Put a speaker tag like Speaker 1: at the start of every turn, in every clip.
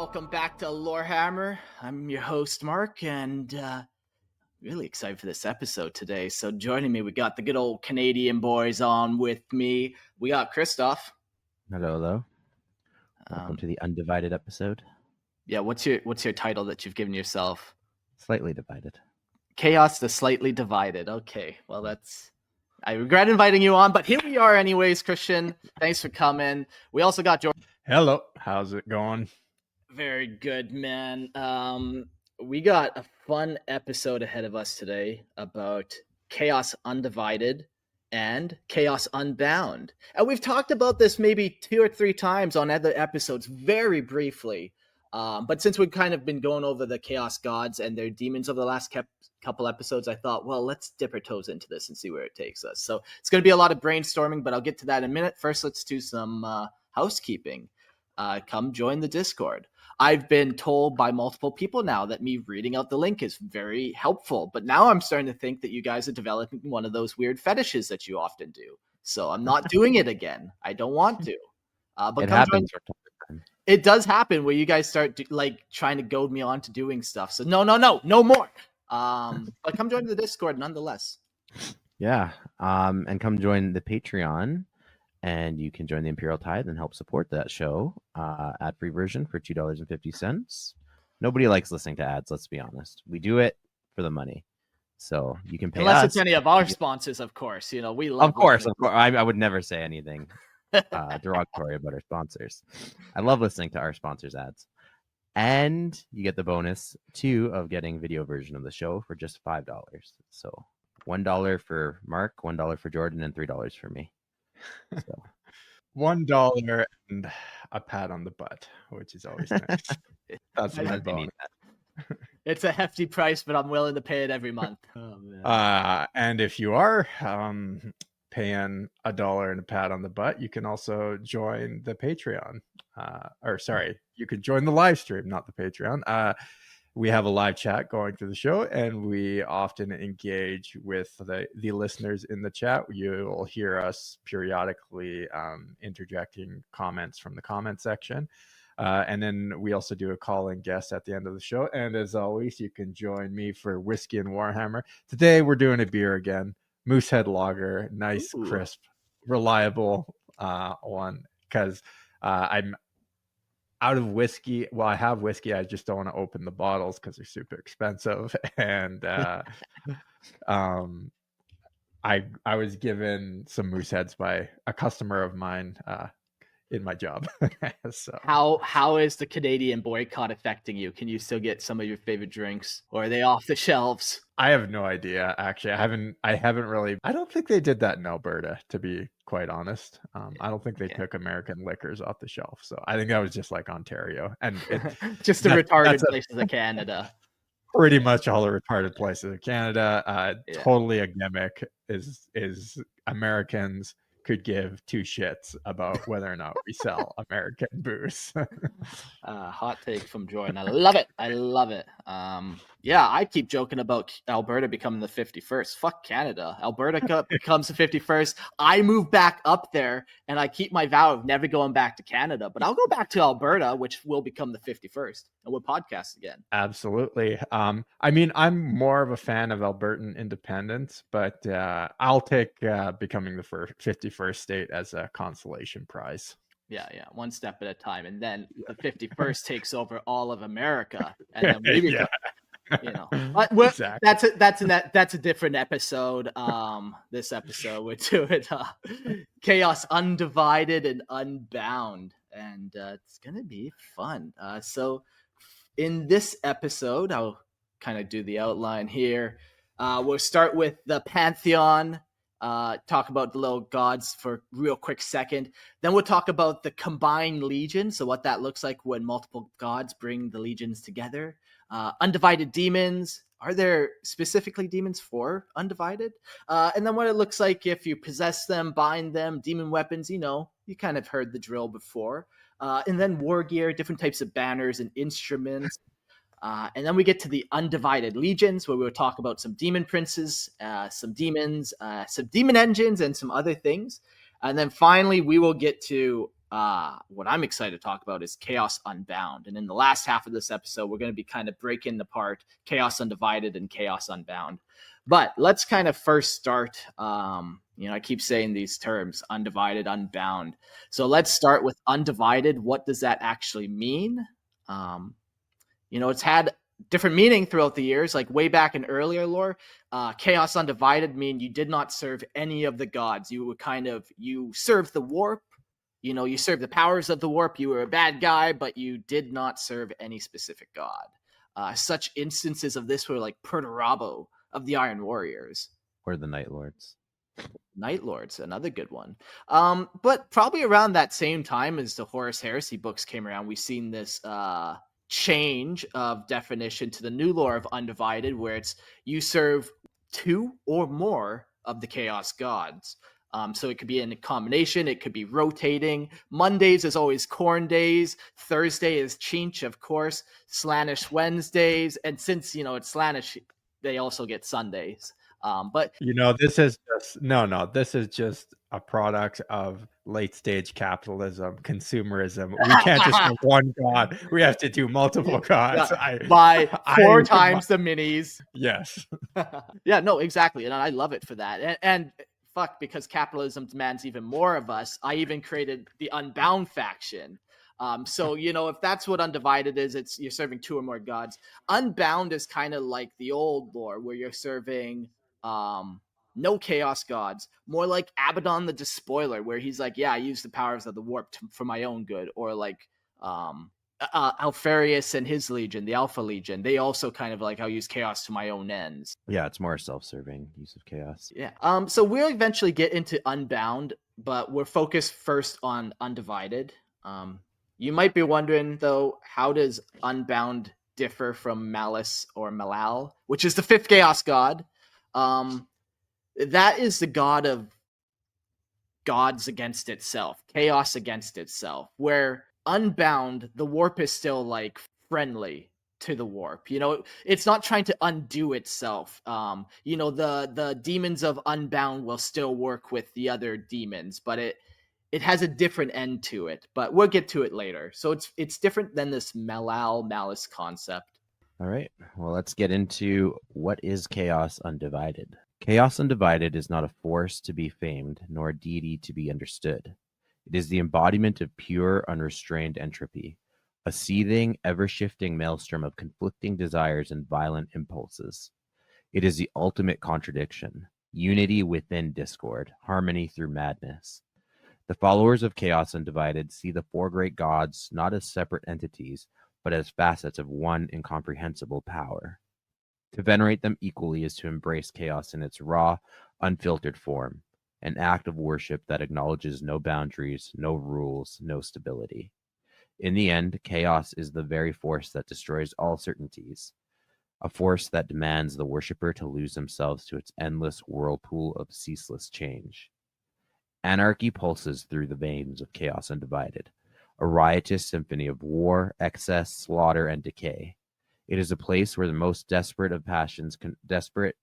Speaker 1: welcome back to Lorehammer. I'm your host, Mark, and really excited for this episode today. So joining me, we got the good old Canadian boys on with me. We got Christoph.
Speaker 2: Hello. Welcome to the Undivided episode.
Speaker 1: Yeah, what's your title that you've given yourself?
Speaker 2: Slightly Divided.
Speaker 1: Chaos the Slightly Divided. Okay, well I regret inviting you on, but here we are anyways, Christian. Thanks for coming. We also got George.
Speaker 3: Hello, how's it going?
Speaker 1: Very good, man. We got a fun episode ahead of us today about Chaos Undivided and Chaos Unbound. And we've talked about this maybe 2 or 3 times on other episodes very briefly. But since we've kind of been going over the Chaos Gods and their demons over the last couple episodes, I thought, well, let's dip our toes into this and see where it takes us. So it's going to be a lot of brainstorming, but I'll get to that in a minute. First, let's do some housekeeping. Come join the Discord. I've been told by multiple people now that me reading out the link is very helpful, but now I'm starting to think that you guys are developing one of those weird fetishes that you often do. So I'm not doing it again. I don't want to. But
Speaker 2: it happens.
Speaker 1: It does happen where you guys start trying to goad me on to doing stuff. So no more. But come join the Discord nonetheless.
Speaker 2: Yeah. And come join the Patreon. And you can join the Imperial Tithe and help support that show at free version for $2.50. Nobody likes listening to ads, let's be honest. We do it for the money. So you can pay
Speaker 1: Unless
Speaker 2: us.
Speaker 1: It's any of our sponsors, of course. You know, we love
Speaker 2: Of course. I would never say anything derogatory about our sponsors. I love listening to our sponsors' ads. And you get the bonus, too, of getting video version of the show for just $5. So $1 for Mark, $1 for Jordan, and $3 for me. So
Speaker 3: $1 and a pat on the butt, which is always nice. That's my bonus.
Speaker 1: It's a hefty price, but I'm willing to pay it every month. Oh, man.
Speaker 3: And if you are paying $1 and a pat on the butt, you can also join the Patreon. You could join the live stream, not the Patreon. We have a live chat going through the show, and we often engage with the listeners in the chat. You'll hear us periodically interjecting comments from the comment section. And then we also do a call-in guest at the end of the show. And as always, you can join me for Whiskey and Warhammer. Today, we're doing a beer again. Moosehead Lager, nice, Ooh. Crisp, reliable one, because I'm out of whiskey. Well, I have whiskey. I just don't want to open the bottles because they're super expensive. And I was given some Mooseheads by a customer of mine in my job. So
Speaker 1: how is the Canadian boycott affecting you? Can you still get some of your favorite drinks, or are they off the shelves?
Speaker 3: I have no idea, actually. I haven't really. I don't think they did that in Alberta, to be quite honest. I don't think they took American liquors off the shelf. So I think that was just like Ontario, and
Speaker 1: just the retarded places of Canada.
Speaker 3: Pretty much all the retarded places of Canada. Totally a gimmick. Is Americans could give 2 shits about whether or not we sell American booze.
Speaker 1: Hot take from Jordan. I love it. Yeah, I keep joking about Alberta becoming the 51st. Fuck Canada. Alberta becomes the 51st. I move back up there, and I keep my vow of never going back to Canada. But I'll go back to Alberta, which will become the 51st, and we'll podcast again.
Speaker 3: Absolutely. I mean, I'm more of a fan of Albertan independence, but I'll take becoming the 51st state as a consolation prize.
Speaker 1: Yeah, one step at a time, and then the 51st takes over all of America, and then we become, exactly. That's a different episode. This episode we're doing Chaos Undivided and Unbound, and it's gonna be fun. So in this episode, I'll kind of do the outline here. We'll start with the Pantheon. Talk about the little gods for a real quick second. Then we'll talk about the combined legion, so what that looks like when multiple gods bring the legions together. Undivided demons. Are there specifically demons for Undivided? And then what it looks like if you possess them, bind them, demon weapons, you kind of heard the drill before. And then war gear, different types of banners and instruments. And then we get to the Undivided Legions, where we'll talk about some demon princes, some demons, some demon engines, and some other things. And then finally, we will get to what I'm excited to talk about is Chaos Unbound. And in the last half of this episode, we're going to be kind of breaking apart Chaos Undivided and Chaos Unbound. But let's kind of first start, I keep saying these terms, undivided, unbound. So let's start with undivided. What does that actually mean? It's had different meaning throughout the years. Like way back in earlier lore, Chaos Undivided mean you did not serve any of the gods. You served the warp. You served the powers of the warp. You were a bad guy, but you did not serve any specific god. Such instances of this were like Perturabo of the Iron Warriors.
Speaker 2: Or the Night Lords.
Speaker 1: Night Lords, another good one. But probably around that same time as the Horus Heresy books came around, we've seen this change of definition to the new lore of Undivided, where it's you serve two or more of the Chaos gods. So it could be in a combination, it could be rotating. Mondays is always Corn Days. Thursday is Chinch, of course. Slanish Wednesdays. And since, it's Slanish, they also get Sundays. But
Speaker 3: this is just a product of late stage capitalism, consumerism. We can't just have one god. We have to do multiple gods.
Speaker 1: Buy four times the minis.
Speaker 3: Yes.
Speaker 1: Yeah, no, exactly. And I love it for that. And fuck, because capitalism demands even more of us, I even created the Unbound faction. So, if that's what Undivided is, you're serving two or more gods. Unbound is kind of like the old lore where you're serving no chaos gods, more like Abaddon the Despoiler, where he's like, yeah, I use the powers of the warp for my own good, or like Alfarius and his legion, the Alpha Legion, they also kind of like, I'll use chaos to my own ends.
Speaker 2: Yeah, it's more self-serving use of chaos.
Speaker 1: Yeah. So we'll eventually get into Unbound, but we're focused first on Undivided. You might be wondering though, how does Unbound differ from Malice or Malal, which is the fifth chaos god? That is the god of gods against itself, chaos against itself, where Unbound, the warp is still like friendly to the warp. It's not trying to undo itself. The demons of Unbound will still work with the other demons, but it has a different end to it. But we'll get to it later. So it's different than this Malice concept.
Speaker 2: All right. Well, let's get into what is Chaos Undivided. Chaos Undivided is not a force to be famed, nor a deity to be understood. It is the embodiment of pure, unrestrained entropy, a seething, ever-shifting maelstrom of conflicting desires and violent impulses. It is the ultimate contradiction, unity within discord, harmony through madness. The followers of Chaos Undivided see the four great gods not as separate entities, but as facets of one incomprehensible power. To venerate them equally is to embrace chaos in its raw, unfiltered form, an act of worship that acknowledges no boundaries, no rules, no stability. In the end, chaos is the very force that destroys all certainties, a force that demands the worshipper to lose themselves to its endless whirlpool of ceaseless change. Anarchy pulses through the veins of Chaos Undivided, a riotous symphony of war, excess, slaughter, and decay. It is a place where the most desperate of passions converge,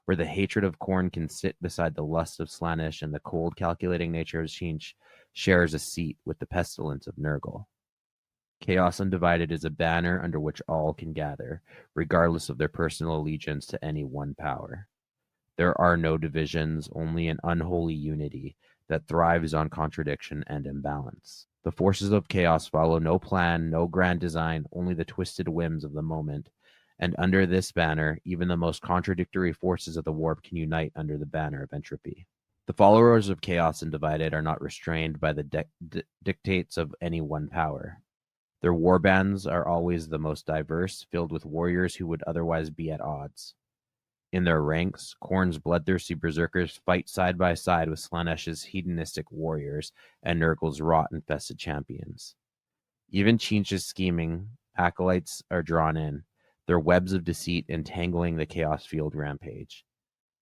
Speaker 2: where the hatred of Khorne can sit beside the lust of Slaanesh, and the cold, calculating nature of Tzeentch shares a seat with the pestilence of Nurgle. Chaos Undivided is a banner under which all can gather, regardless of their personal allegiance to any one power. There are no divisions, only an unholy unity that thrives on contradiction and imbalance. The forces of chaos follow no plan, no grand design, only the twisted whims of the moment. And under this banner, even the most contradictory forces of the warp can unite under the banner of entropy. The followers of Chaos Undivided are not restrained by the dictates of any one power. Their warbands are always the most diverse, filled with warriors who would otherwise be at odds. In their ranks, Khorne's bloodthirsty berserkers fight side by side with Slaanesh's hedonistic warriors and Nurgle's rot-infested champions. Even Tzeentch's scheming acolytes are drawn in, their webs of deceit entangling the chaos field rampage.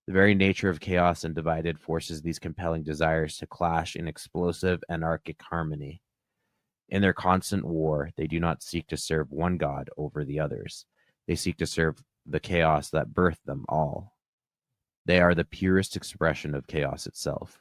Speaker 2: The very nature of Chaos Undivided forces these compelling desires to clash in explosive, anarchic harmony. In their constant war, they do not seek to serve one god over the others. They seek to serve the chaos that birthed them all. They are the purest expression of chaos itself.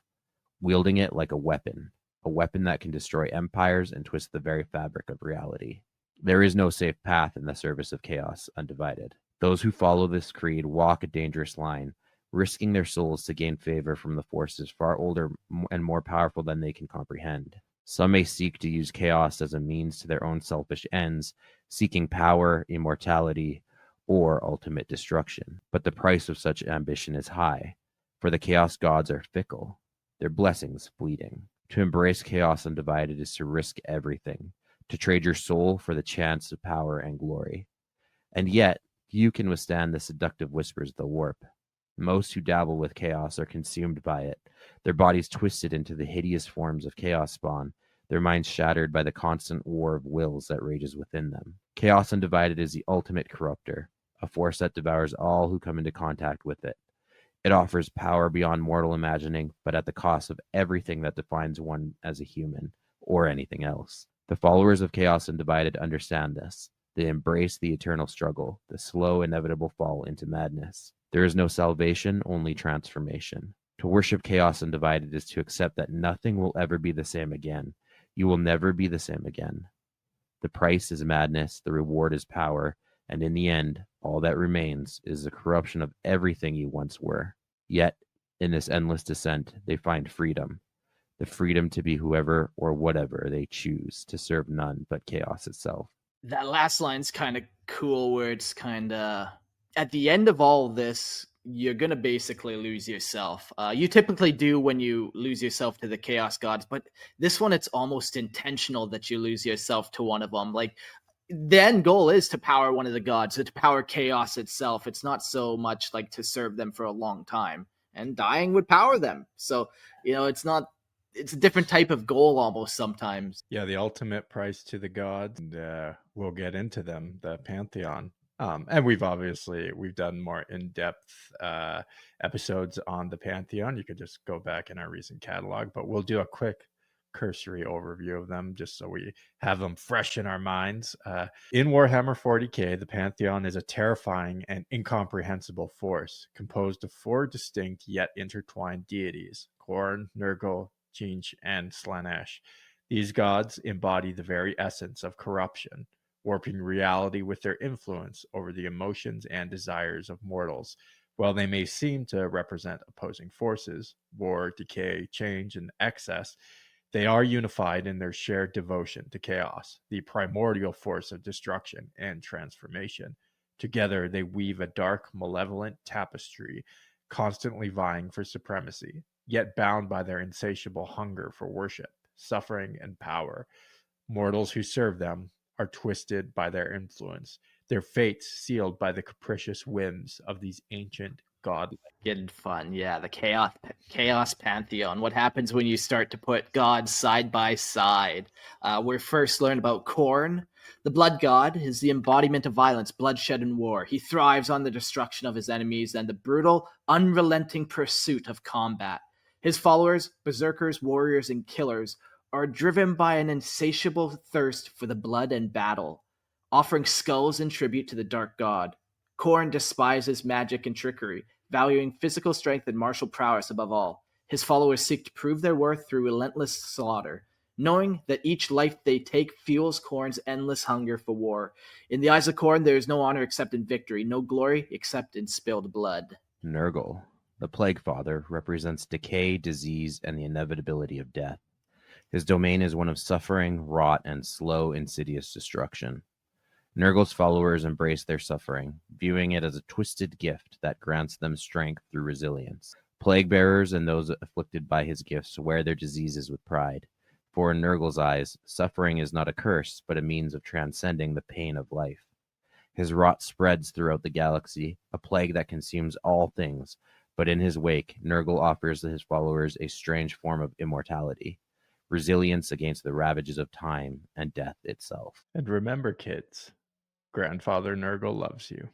Speaker 2: wielding it like a weapon that can destroy empires and twist the very fabric of reality. There is no safe path in the service of Chaos Undivided. Those who follow this creed walk a dangerous line, risking their souls to gain favor from the forces far older and more powerful than they can comprehend. Some may seek to use chaos as a means to their own selfish ends, seeking power, immortality, or ultimate destruction. But the price of such ambition is high, for the chaos gods are fickle, their blessings fleeting. To embrace Chaos Undivided is to risk everything, to trade your soul for the chance of power and glory. And yet, few can withstand the seductive whispers of the warp. Most who dabble with chaos are consumed by it, their bodies twisted into the hideous forms of chaos spawn, their minds shattered by the constant war of wills that rages within them. Chaos Undivided is the ultimate corrupter, a force that devours all who come into contact with it. It offers power beyond mortal imagining, but at the cost of everything that defines one as a human, or anything else. The followers of Chaos Undivided understand this. They embrace the eternal struggle, the slow, inevitable fall into madness. There is no salvation, only transformation. To worship Chaos Undivided is to accept that nothing will ever be the same again. You will never be the same again. The price is madness, the reward is power, and in the end, all that remains is the corruption of everything you once were. Yet, in this endless descent, they find freedom. The freedom to be whoever or whatever they choose, to serve none but chaos itself.
Speaker 1: That last line's kind of cool, where it's kind of at the end of all this, you're gonna basically lose yourself. You typically do when you lose yourself to the chaos gods, but this one, it's almost intentional that you lose yourself to one of them. Like, the end goal is to power one of the gods, to power chaos itself. It's not so much like to serve them for a long time, and dying would power them. So, it's not. It's a different type of goal almost sometimes.
Speaker 3: Yeah, the ultimate price to the gods. And we'll get into them, the Pantheon. And we've done more in-depth episodes on the Pantheon. You could just go back in our recent catalog, but we'll do a quick cursory overview of them just so we have them fresh in our minds. In Warhammer 40k, the Pantheon is a terrifying and incomprehensible force composed of 4 distinct yet intertwined deities: Khorne, Nurgle, Tzeentch, and Slaanesh. These gods embody the very essence of corruption, warping reality with their influence over the emotions and desires of mortals. While they may seem to represent opposing forces, war, decay, change, and excess, they are unified in their shared devotion to chaos, the primordial force of destruction and transformation. Together, they weave a dark, malevolent tapestry, constantly vying for supremacy, yet bound by their insatiable hunger for worship, suffering, and power. Mortals who serve them are twisted by their influence, their fates sealed by the capricious whims of these ancient god.
Speaker 1: Getting fun, yeah. The chaos pantheon. What happens when you start to put gods side by side? We're first learned about Khorne. The blood god is the embodiment of violence, bloodshed, and war. He thrives on the destruction of his enemies and the brutal, unrelenting pursuit of combat. His followers, berserkers, warriors, and killers, are driven by an insatiable thirst for the blood and battle, offering skulls in tribute to the dark god. Khorne despises magic and trickery, valuing physical strength and martial prowess above all. His followers seek to prove their worth through relentless slaughter, knowing that each life they take fuels Khorne's endless hunger for war. In the eyes of Khorne, there is no honor except in victory, no glory except in spilled blood.
Speaker 2: Nurgle, the Plague Father, represents decay, disease, and the inevitability of death. His domain is one of suffering, rot, and slow, insidious destruction. Nurgle's followers embrace their suffering, viewing it as a twisted gift that grants them strength through resilience. Plague bearers and those afflicted by his gifts wear their diseases with pride, for in Nurgle's eyes, suffering is not a curse, but a means of transcending the pain of life. His rot spreads throughout the galaxy, a plague that consumes all things, but in his wake, Nurgle offers his followers a strange form of immortality, resilience against the ravages of time and death itself.
Speaker 3: And remember, kids, Grandfather Nurgle loves you.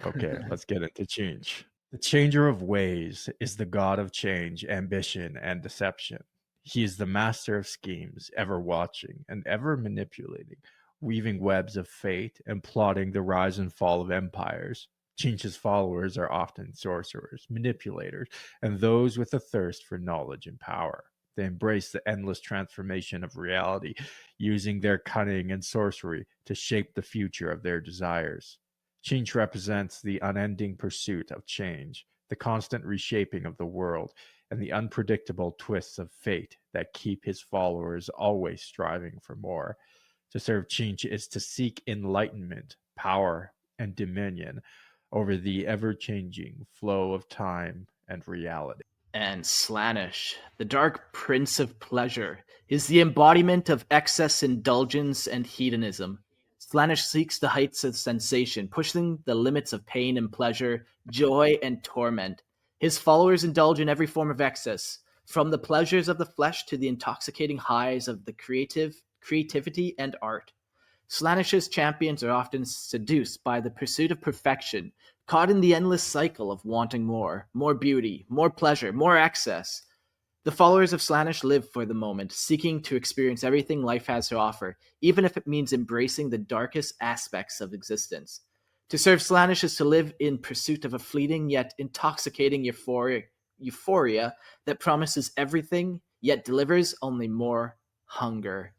Speaker 3: Okay, let's get into Tzeentch. The changer of ways is the god of change, ambition, and deception. He is the master of schemes, ever watching and ever manipulating, weaving webs of fate and plotting the rise and fall of empires. Tzeentch's followers are often sorcerers, manipulators, and those with a thirst for knowledge and power. They embrace the endless transformation of reality, using their cunning and sorcery to shape the future of their desires. Change represents the unending pursuit of change, the constant reshaping of the world, and the unpredictable twists of fate that keep his followers always striving for more. To serve Change is to seek enlightenment, power, and dominion over the ever changing flow of time and reality.
Speaker 1: And Slaanesh, the dark prince of pleasure, is the embodiment of excess indulgence and hedonism. Slaanesh seeks the heights of sensation, pushing the limits of pain and pleasure, joy and torment. His followers indulge in every form of excess, from the pleasures of the flesh to the intoxicating highs of the creativity and art. Slaanesh's champions are often seduced by the pursuit of perfection, caught in the endless cycle of wanting more beauty, more pleasure, more excess. The followers of Slaanesh live for the moment, seeking to experience everything life has to offer, even if it means embracing the darkest aspects of existence. To serve Slaanesh is to live in pursuit of a fleeting yet intoxicating euphoria that promises everything, yet delivers only more hunger.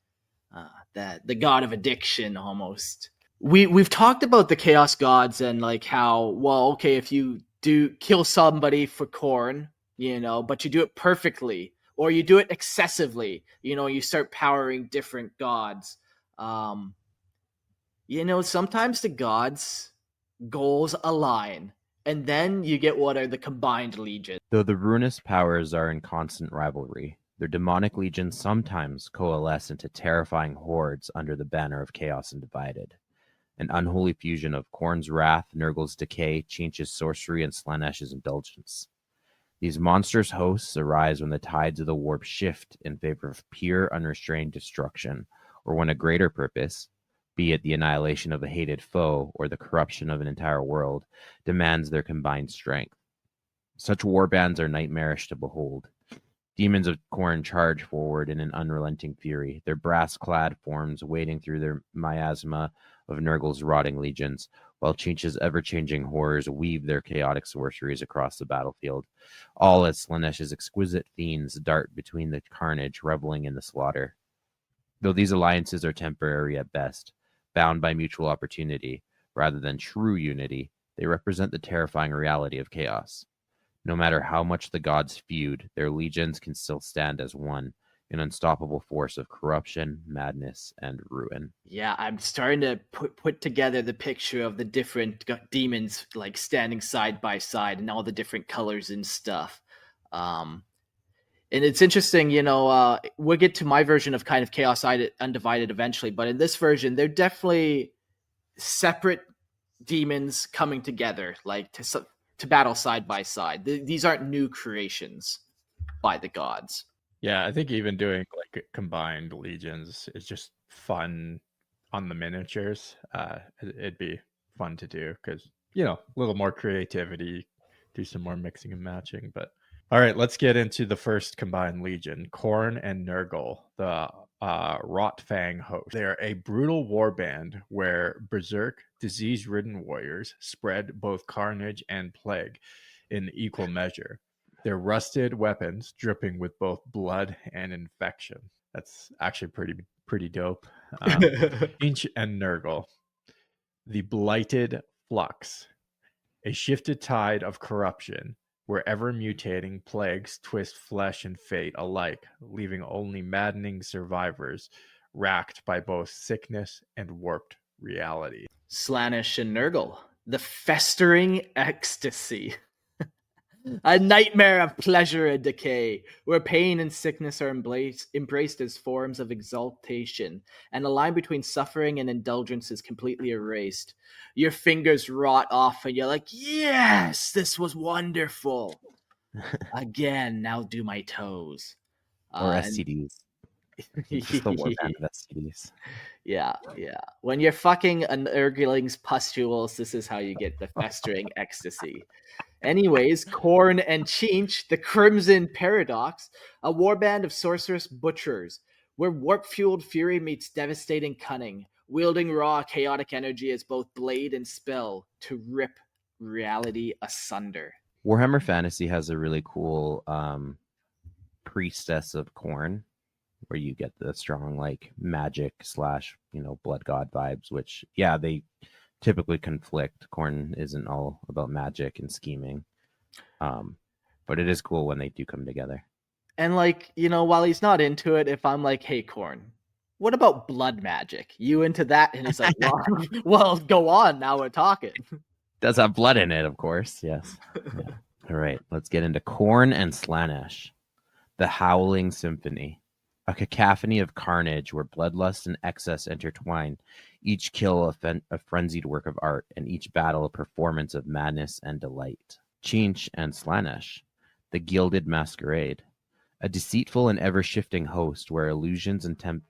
Speaker 1: That the god of addiction almost. We've talked about the chaos gods and like how, well, okay, if you do kill somebody for corn, but you do it perfectly or you do it excessively, you start powering different gods. Sometimes the gods goals align and then you get what are the combined legions.
Speaker 2: Though the ruinous powers are in constant rivalry, their demonic legions sometimes coalesce into terrifying hordes under the banner of Chaos Undivided. An unholy fusion of Khorne's wrath, Nurgle's decay, Tzeentch's sorcery, and Slaanesh's indulgence. These monstrous hosts arise when the tides of the warp shift in favor of pure, unrestrained destruction, or when a greater purpose, be it the annihilation of a hated foe or the corruption of an entire world, demands their combined strength. Such warbands are nightmarish to behold. Demons of Khorne charge forward in an unrelenting fury, their brass-clad forms wading through their miasma of Nurgle's rotting legions, while Tzeentch's ever-changing horrors weave their chaotic sorceries across the battlefield, all as Slaanesh's exquisite fiends dart between the carnage, reveling in the slaughter. Though these alliances are temporary at best, bound by mutual opportunity, rather than true unity, they represent the terrifying reality of chaos. No matter how much the gods feud, their legions can still stand as one, an unstoppable force of corruption, madness, and ruin.
Speaker 1: Yeah, I'm starting to put together the picture of the different demons like standing side by side and all the different colors and stuff. And it's interesting, we'll get to my version of kind of Chaos Undivided eventually, but in this version, they're definitely separate demons coming together, like to battle side by side. These aren't new creations by the gods.
Speaker 3: Yeah, I think even doing like combined legions is just fun on the miniatures. It'd be fun to do because, a little more creativity, do some more mixing and matching. But all right, let's get into the first combined legion, Khorne and Nurgle, the Rotfang host. They are a brutal warband where berserk, disease-ridden warriors spread both carnage and plague in equal measure. Their rusted weapons dripping with both blood and infection. That's actually pretty dope. Tzeentch and Nurgle, the blighted flux, a shifted tide of corruption where ever mutating plagues twist flesh and fate alike, leaving only maddening survivors racked by both sickness and warped reality.
Speaker 1: Slaanesh and Nurgle, the festering ecstasy. A nightmare of pleasure and decay, where pain and sickness are embraced as forms of exaltation, and the line between suffering and indulgence is completely erased. Your fingers rot off, and you're like, yes, this was wonderful. Again, now do my toes.
Speaker 2: Or STDs. Just the warband of STDs.
Speaker 1: Yeah. When you're fucking an Urgling's pustules, this is how you get the festering ecstasy. Anyways, Khorne and Tzeentch, the Crimson Paradox, a warband of sorcerous butchers, where warp-fueled fury meets devastating cunning, wielding raw chaotic energy as both blade and spell to rip reality asunder.
Speaker 2: Warhammer Fantasy has a really cool priestess of corn, where you get the strong like magic slash blood god vibes, which they typically conflict. Corn isn't all about magic and scheming, but it is cool when they do come together.
Speaker 1: And like, while he's not into it, if I'm like, hey, Corn, what about blood magic? You into that? And he's like, well, go on. Now we're talking.
Speaker 2: Does have blood in it, of course. Yes. Yeah. All right, let's get into Khorne and Slaanesh, the Howling Symphony, a cacophony of carnage where bloodlust and excess intertwine. Each kill a frenzied work of art, and each battle a performance of madness and delight. Tzeentch and Slaanesh, the Gilded Masquerade, a deceitful and ever-shifting host where illusions and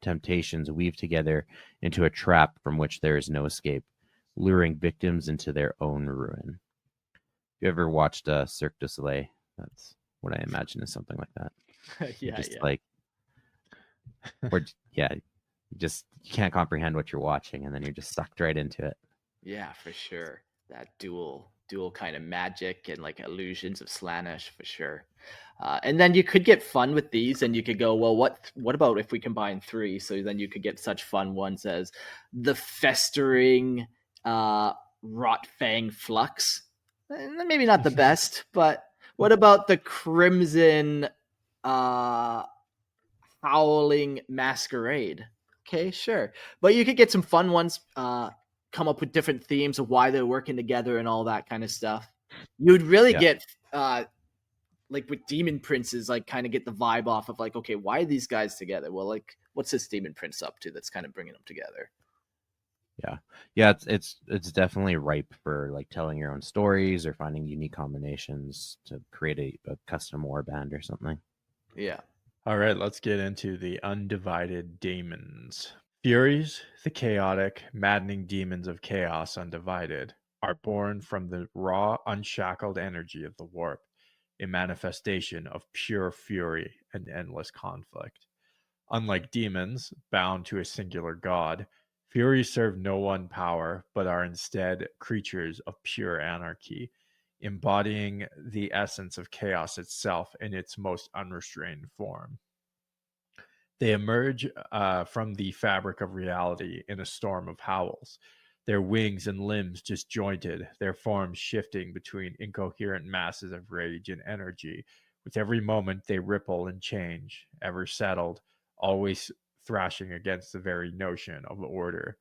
Speaker 2: temptations weave together into a trap from which there is no escape, luring victims into their own ruin. If you ever watched Cirque du Soleil, that's what I imagine is something like that.
Speaker 1: Yeah.
Speaker 2: Like, or you can't comprehend what you're watching, and then you're just sucked right into it.
Speaker 1: Yeah, for sure. That dual kind of magic and like illusions of Slaanesh, for sure. And then you could get fun with these, and you could go, well, what about if we combine 3? So then you could get such fun ones as the festering Rotfang Flux. Maybe not the best, but what about the Crimson Howling Masquerade? Okay, sure. But you could get some fun ones, come up with different themes of why they're working together and all that kind of stuff. You would really get like with Demon Princes, like kind of get the vibe off of like, okay, why are these guys together? Well, like, what's this Demon Prince up to that's kind of bringing them together?
Speaker 2: Yeah, it's definitely ripe for like telling your own stories or finding unique combinations to create a custom warband or something.
Speaker 1: Yeah.
Speaker 3: All right, let's get into the undivided daemons. Furies, the chaotic, maddening demons of Chaos Undivided, are born from the raw, unshackled energy of the warp, a manifestation of pure fury and endless conflict. Unlike demons, bound to a singular god, Furies serve no one power, but are instead creatures of pure anarchy, embodying the essence of chaos itself in its most unrestrained form. They emerge from the fabric of reality in a storm of howls, their wings and limbs disjointed, their forms shifting between incoherent masses of rage and energy. With every moment, they ripple and change, ever settled, always thrashing against the very notion of order.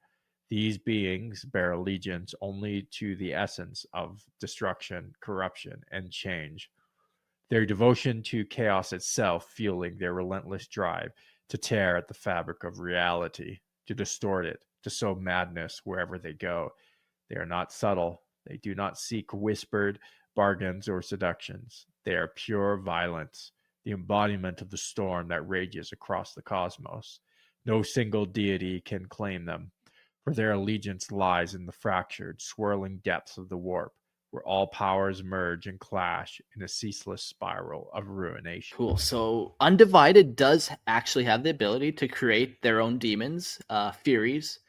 Speaker 3: These beings bear allegiance only to the essence of destruction, corruption, and change. Their devotion to chaos itself fueling their relentless drive to tear at the fabric of reality, to distort it, to sow madness wherever they go. They are not subtle. They do not seek whispered bargains or seductions. They are pure violence, the embodiment of the storm that rages across the cosmos. No single deity can claim them, for their allegiance lies in the fractured, swirling depths of the warp, where all powers merge and clash in a ceaseless spiral of ruination.
Speaker 1: Cool. So Undivided does actually have the ability to create their own demons, Furies,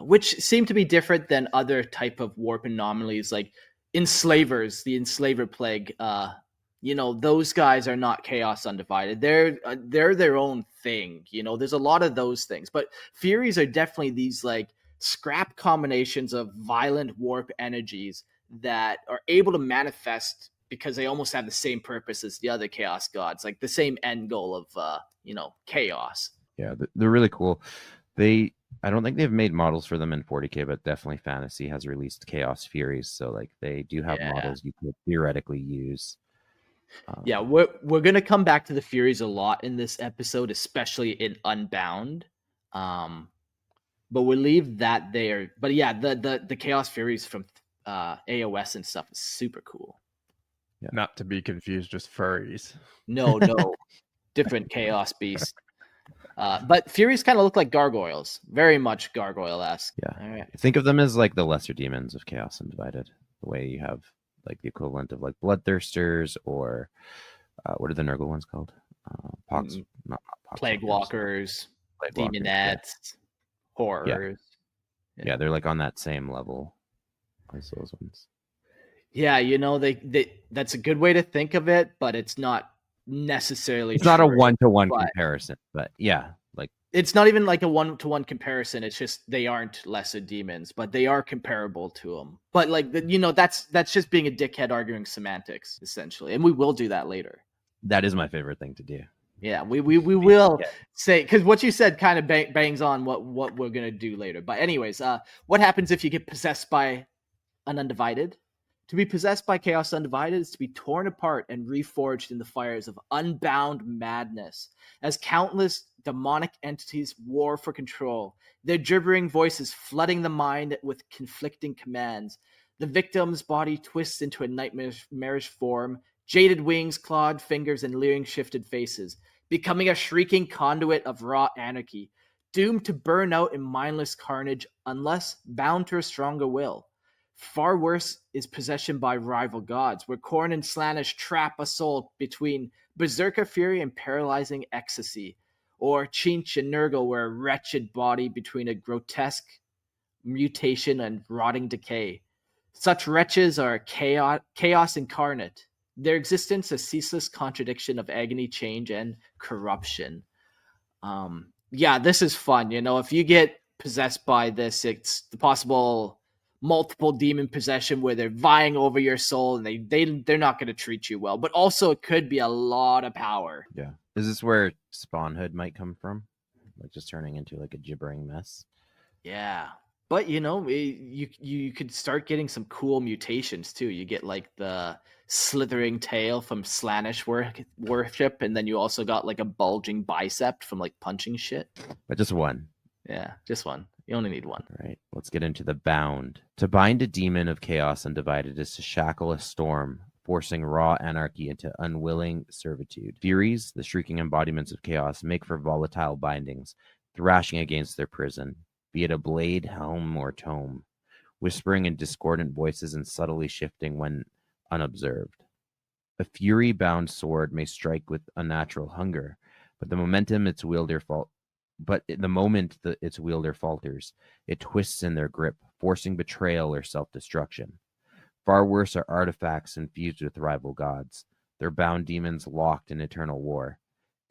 Speaker 1: which seem to be different than other type of warp anomalies like Enslavers, the Enslaver Plague. Those guys are not Chaos Undivided. They're their own thing. There's a lot of those things, but Furies are definitely these like scrap combinations of violent warp energies that are able to manifest because they almost have the same purpose as the other chaos gods, like the same end goal of chaos.
Speaker 2: Yeah, they're really cool. I don't think they've made models for them in 40K, but definitely Fantasy has released Chaos Furies, so like they do have models you could theoretically use.
Speaker 1: Yeah, we're gonna come back to the Furies a lot in this episode, especially in Unbound. But we'll leave that there. But yeah, the Chaos Furies from AOS and stuff is super cool.
Speaker 3: Yeah. Not to be confused with furries.
Speaker 1: No, different Chaos beast. But Furies kind of look like gargoyles, very much gargoyle-esque.
Speaker 2: Yeah.
Speaker 1: All right.
Speaker 2: Think of them as like the lesser demons of Chaos Undivided. The way you have like the equivalent of like Bloodthirsters or what are the Nurgle ones called? Not Pox
Speaker 1: Plague Walkers, Demonettes, Horrors.
Speaker 2: Yeah, they're like on that same level as those ones.
Speaker 1: Yeah, they that's a good way to think of it, but it's not necessarily
Speaker 2: It's not a
Speaker 1: true,
Speaker 2: one-to-one
Speaker 1: but
Speaker 2: comparison, but yeah, like
Speaker 1: it's not even like a one-to-one comparison. It's just they aren't lesser demons, but they are comparable to them. But like that's just being a dickhead arguing semantics essentially, and we will do that later.
Speaker 2: that is my favorite thing to do.
Speaker 1: Yeah, we will say, because what you said kind of bangs on what we're gonna do later. But anyways, what happens if you get possessed by an undivided? To be possessed by Chaos Undivided is to be torn apart and reforged in the fires of unbound madness, as countless demonic entities war for control, their gibbering voices flooding the mind with conflicting commands. The victim's body twists into a nightmarish form, jaded wings, clawed fingers, and leering shifted faces, becoming a shrieking conduit of raw anarchy, doomed to burn out in mindless carnage unless bound to a stronger will. Far worse is possession by rival gods, where Khorne and Slaanesh trap a soul between berserker fury and paralyzing ecstasy, or Tzeentch and Nurgle, where a wretched body between a grotesque mutation and rotting decay. Such wretches are chaos incarnate, their existence a ceaseless contradiction of agony, change, and corruption. Yeah, this is fun. If you get possessed by this, it's the possible multiple demon possession where they're vying over your soul and they're not going to treat you well, but also it could be a lot of power.
Speaker 2: Yeah. Is this where spawnhood might come from? Like just turning into like a gibbering mess?
Speaker 1: Yeah. But you could start getting some cool mutations too. You get like the slithering tail from Slaanesh worship, and then you also got like a bulging bicep from like punching shit.
Speaker 2: But just one.
Speaker 1: Yeah, just one. You only need one.
Speaker 2: All right, let's get into the bound. To bind a demon of Chaos Undivided is to shackle a storm, forcing raw anarchy into unwilling servitude. Furies, the shrieking embodiments of chaos, make for volatile bindings, thrashing against their prison, be it a blade, helm, or tome, whispering in discordant voices and subtly shifting when unobserved. A fury-bound sword may strike with unnatural hunger, but the moment its wielder falters, it twists in their grip, forcing betrayal or self-destruction. Far worse are artifacts infused with rival gods, their bound demons locked in eternal war.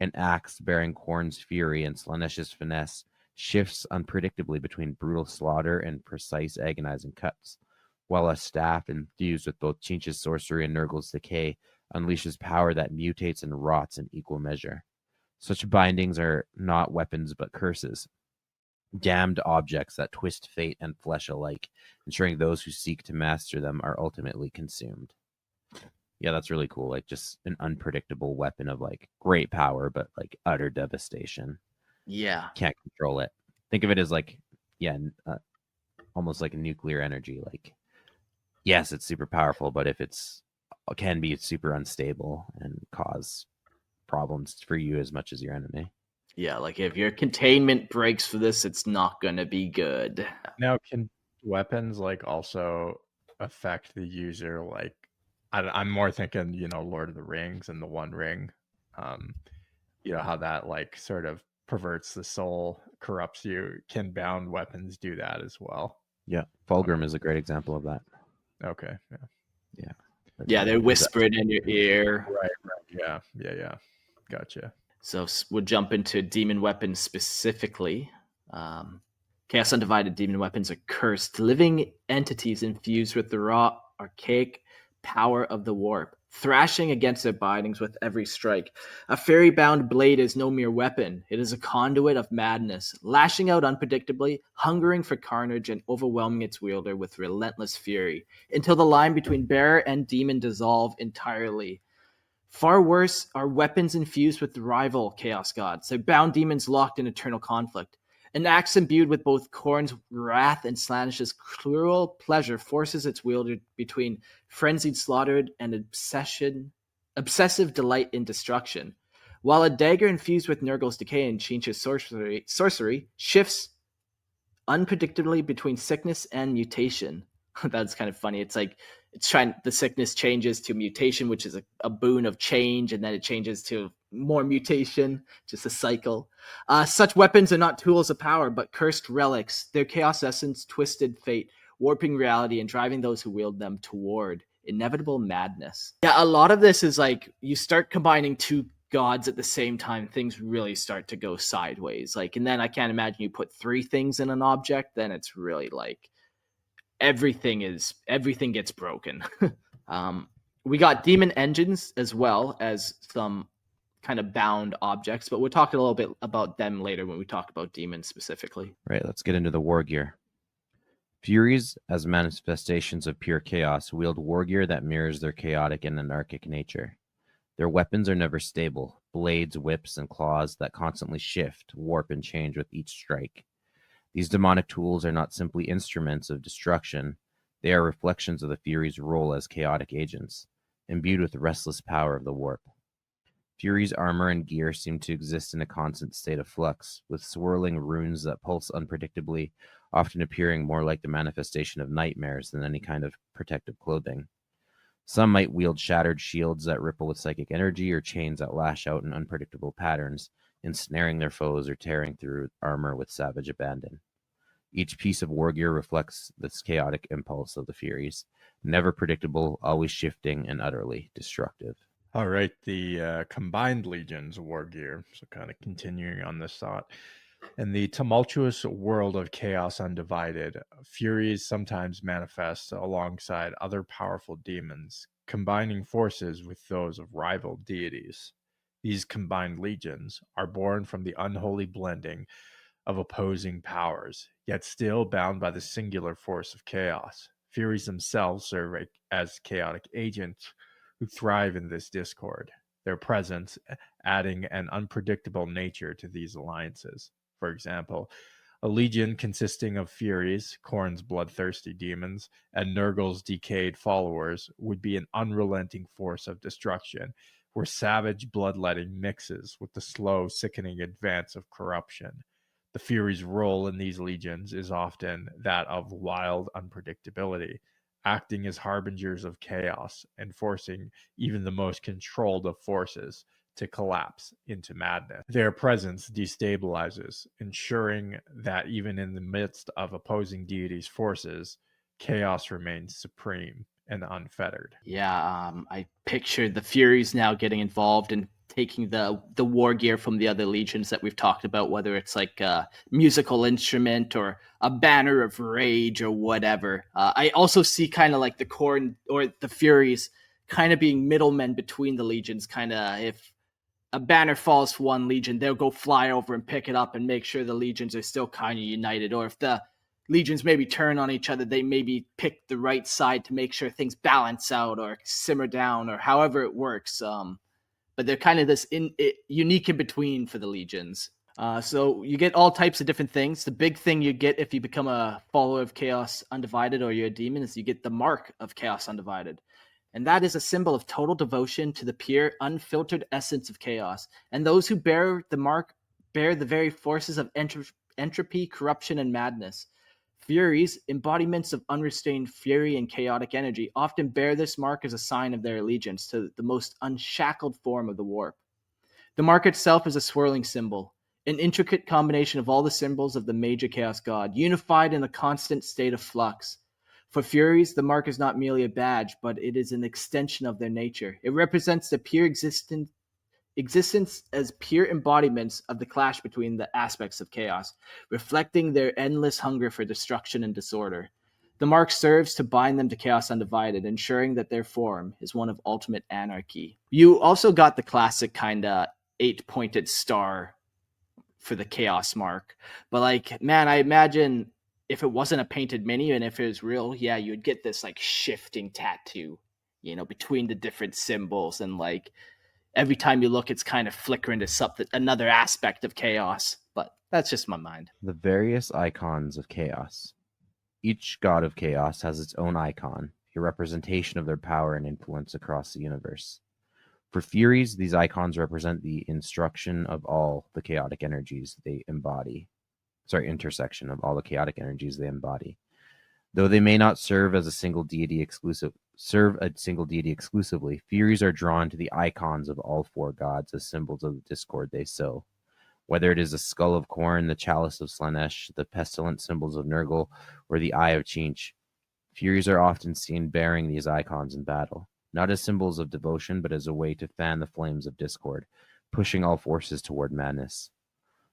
Speaker 2: An axe bearing Khorne's fury and Slaanesh's finesse shifts unpredictably between brutal slaughter and precise agonizing cuts, while a staff infused with both Tzeentch's sorcery and Nurgle's decay unleashes power that mutates and rots in equal measure. Such bindings are not weapons but curses, damned objects that twist fate and flesh alike, ensuring those who seek to master them are ultimately consumed. Yeah, that's really cool. Like just an unpredictable weapon of like great power, but like utter devastation.
Speaker 1: Yeah.
Speaker 2: Can't control it. Think of it as like, almost like a nuclear energy. Like, yes, it's super powerful, but if can be super unstable and cause problems for you as much as your enemy.
Speaker 1: Yeah, like if your containment breaks for this, it's not gonna be good.
Speaker 3: Now, can weapons like also affect the user? Like, I'm more thinking, Lord of the Rings and the One Ring. How that like sort of perverts the soul, corrupts you. Can bound weapons do that as well?
Speaker 2: Yeah, Fulgrim is a great example of that.
Speaker 3: Okay.
Speaker 2: Yeah.
Speaker 1: Yeah, they're whispering in your ear.
Speaker 3: Right. Yeah. Gotcha.
Speaker 1: So we'll jump into demon weapons specifically. Chaos Undivided demon weapons are cursed, living entities infused with the raw, archaic power of the warp, thrashing against their bindings with every strike. A fairy-bound blade is no mere weapon. It is a conduit of madness, lashing out unpredictably, hungering for carnage, and overwhelming its wielder with relentless fury, until the line between bearer and demon dissolve entirely. Far worse are weapons infused with rival chaos gods. They're bound demons locked in eternal conflict. An axe imbued with both Khorne's wrath and Slaanesh's cruel pleasure forces its wielder between frenzied slaughter and obsessive delight in destruction, while a dagger infused with Nurgle's decay and Tzeentch's sorcery shifts unpredictably between sickness and mutation. That's kind of funny. It's like the sickness changes to mutation, which is a boon of change, and then it changes to more mutation, just a cycle. Such weapons are not tools of power, but cursed relics. Their chaos essence twisted fate, warping reality and driving those who wield them toward inevitable madness. Yeah, a lot of this is like you start combining two gods at the same time, things really start to go sideways. Like, and then I can't imagine you put three things in an object, then it's really like everything gets broken. We got demon engines as well as some kind of bound objects, but we'll talk a little bit about them later when we talk about demons specifically.
Speaker 2: Right, let's get into the war gear. Furies, as manifestations of pure chaos, wield war gear that mirrors their chaotic and anarchic nature. Their weapons are never stable, blades, whips, and claws that constantly shift, warp, and change with each strike. These demonic tools are not simply instruments of destruction, they are reflections of the Furies' role as chaotic agents, imbued with the restless power of the warp. Furies' armor and gear seem to exist in a constant state of flux, with swirling runes that pulse unpredictably, often appearing more like the manifestation of nightmares than any kind of protective clothing. Some might wield shattered shields that ripple with psychic energy, or chains that lash out in unpredictable patterns, ensnaring their foes or tearing through armor with savage abandon. Each piece of war gear reflects this chaotic impulse of the Furies, never predictable, always shifting, and utterly destructive.
Speaker 3: All right, the combined legions war gear. So kind of continuing on this thought. In the tumultuous world of Chaos Undivided, Furies sometimes manifest alongside other powerful demons, combining forces with those of rival deities. These combined legions are born from the unholy blending of opposing powers, yet still bound by the singular force of chaos. Furies themselves serve as chaotic agents who thrive in this discord, their presence adding an unpredictable nature to these alliances. For example, a legion consisting of Furies, Khorne's bloodthirsty demons, and Nurgle's decayed followers would be an unrelenting force of destruction, where savage bloodletting mixes with the slow, sickening advance of corruption. The Furies' role in these legions is often that of wild unpredictability, acting as harbingers of chaos and forcing even the most controlled of forces to collapse into madness. Their presence destabilizes, ensuring that even in the midst of opposing deities' forces, chaos remains supreme and unfettered.
Speaker 1: Yeah, I pictured the Furies now getting involved and taking the war gear from the other legions that we've talked about, whether it's like a musical instrument or a banner of rage or whatever. I also see kind of like the Khorne or the Furies kind of being middlemen between the legions. Kind of if a banner falls for one legion, they'll go fly over and pick it up and make sure the legions are still kind of united. Or if the legions maybe turn on each other, they maybe pick the right side to make sure things balance out or simmer down or however it works. But they're kind of this unique in between for the legions. So you get all types of different things. The big thing you get if you become a follower of Chaos Undivided or you're a demon is you get the mark of Chaos Undivided. And that is a symbol of total devotion to the pure, unfiltered essence of chaos. And those who bear the mark bear the very forces of entropy, corruption, and madness. Furies, embodiments of unrestrained fury and chaotic energy, often bear this mark as a sign of their allegiance to the most unshackled form of the warp. The mark itself is a swirling symbol, an intricate combination of all the symbols of the major chaos god, unified in a constant state of flux. For Furies, the mark is not merely a badge, but it is an extension of their nature. It represents the pure existence as pure embodiments of the clash between the aspects of chaos, reflecting their endless hunger for destruction and disorder. The mark serves to bind them to Chaos Undivided, ensuring that their form is one of ultimate anarchy. You also got the classic kind of 8-pointed star for the Chaos mark. But like, man, I imagine if it wasn't a painted mini and if it was real, yeah, you'd get this like shifting tattoo, between the different symbols, and like every time you look, it's kind of flickering to something, another aspect of chaos. But that's just my mind.
Speaker 2: The various icons of chaos. Each god of chaos has its own icon, a representation of their power and influence across the universe. For Furies, these icons represent the instruction of all the chaotic energies they embody. Intersection of all the chaotic energies they embody. Though they may not serve a single deity exclusively, Furies are drawn to the icons of all four gods as symbols of the discord they sow. Whether it is the skull of Khorne, the chalice of Slaanesh, the pestilent symbols of Nurgle, or the eye of Tzeentch, Furies are often seen bearing these icons in battle, not as symbols of devotion, but as a way to fan the flames of discord, pushing all forces toward madness.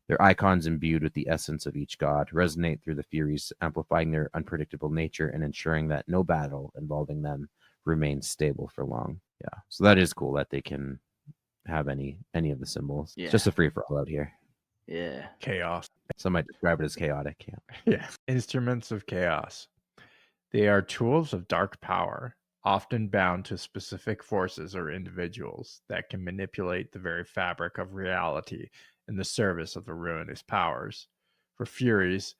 Speaker 2: Their icons, imbued with the essence of each god, resonate through the Furies, amplifying their unpredictable nature and ensuring that no battle involving them remains stable for long. Yeah, so that is cool that they can have any of the symbols.
Speaker 1: Yeah.
Speaker 2: It's just a free for all out here.
Speaker 1: Yeah.
Speaker 3: Chaos.
Speaker 2: Some might describe it as chaotic. Yeah.
Speaker 3: Yeah. Instruments of chaos. They are tools of dark power, often bound to specific forces or individuals that can manipulate the very fabric of reality in the service of the ruinous powers. For Furies,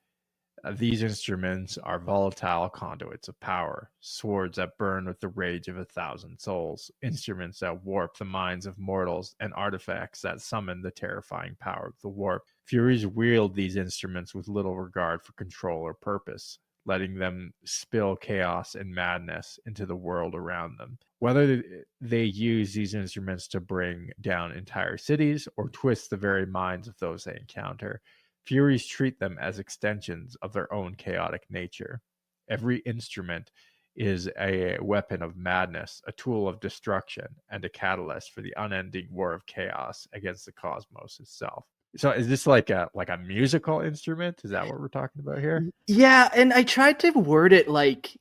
Speaker 3: these instruments are volatile conduits of power, swords that burn with the rage of 1,000 souls, instruments that warp the minds of mortals, and artifacts that summon the terrifying power of the warp. Furies wield these instruments with little regard for control or purpose, letting them spill chaos and madness into the world around them. Whether they use these instruments to bring down entire cities or twist the very minds of those they encounter, Furies treat them as extensions of their own chaotic nature. Every instrument is a weapon of madness, a tool of destruction, and a catalyst for the unending war of chaos against the cosmos itself. So is this like a musical instrument? Is that what we're talking about here?
Speaker 1: Yeah, and I tried to word it like,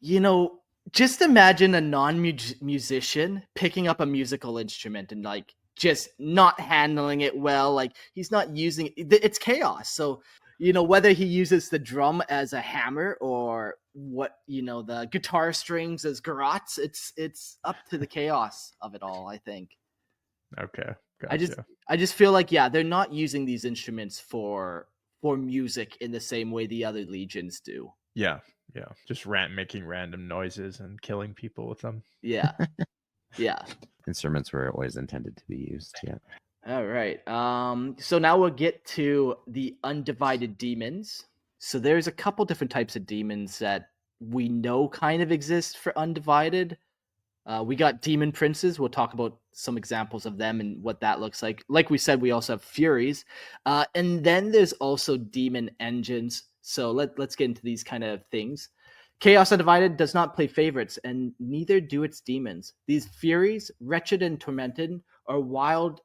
Speaker 1: just imagine a non-musician picking up a musical instrument and like just not handling it well. Like he's not using it. It's chaos. So, whether he uses the drum as a hammer or the guitar strings as garrots, it's up to the chaos of it all, I think.
Speaker 3: Okay. Gotcha.
Speaker 1: I just feel like, they're not using these instruments for music in the same way the other legions do.
Speaker 3: Yeah. Just making random noises and killing people with them.
Speaker 1: Yeah.
Speaker 2: Instruments were always intended to be used. Yeah.
Speaker 1: All right. So now we'll get to the undivided demons. So there's a couple different types of demons that we know kind of exist for undivided. We got demon princes. We'll talk about some examples of them and what that looks like. Like we said, we also have furies. And then there's also demon engines. So let's get into these kind of things. Chaos Undivided does not play favorites, and neither do its demons. These furies, wretched and tormented, are wild,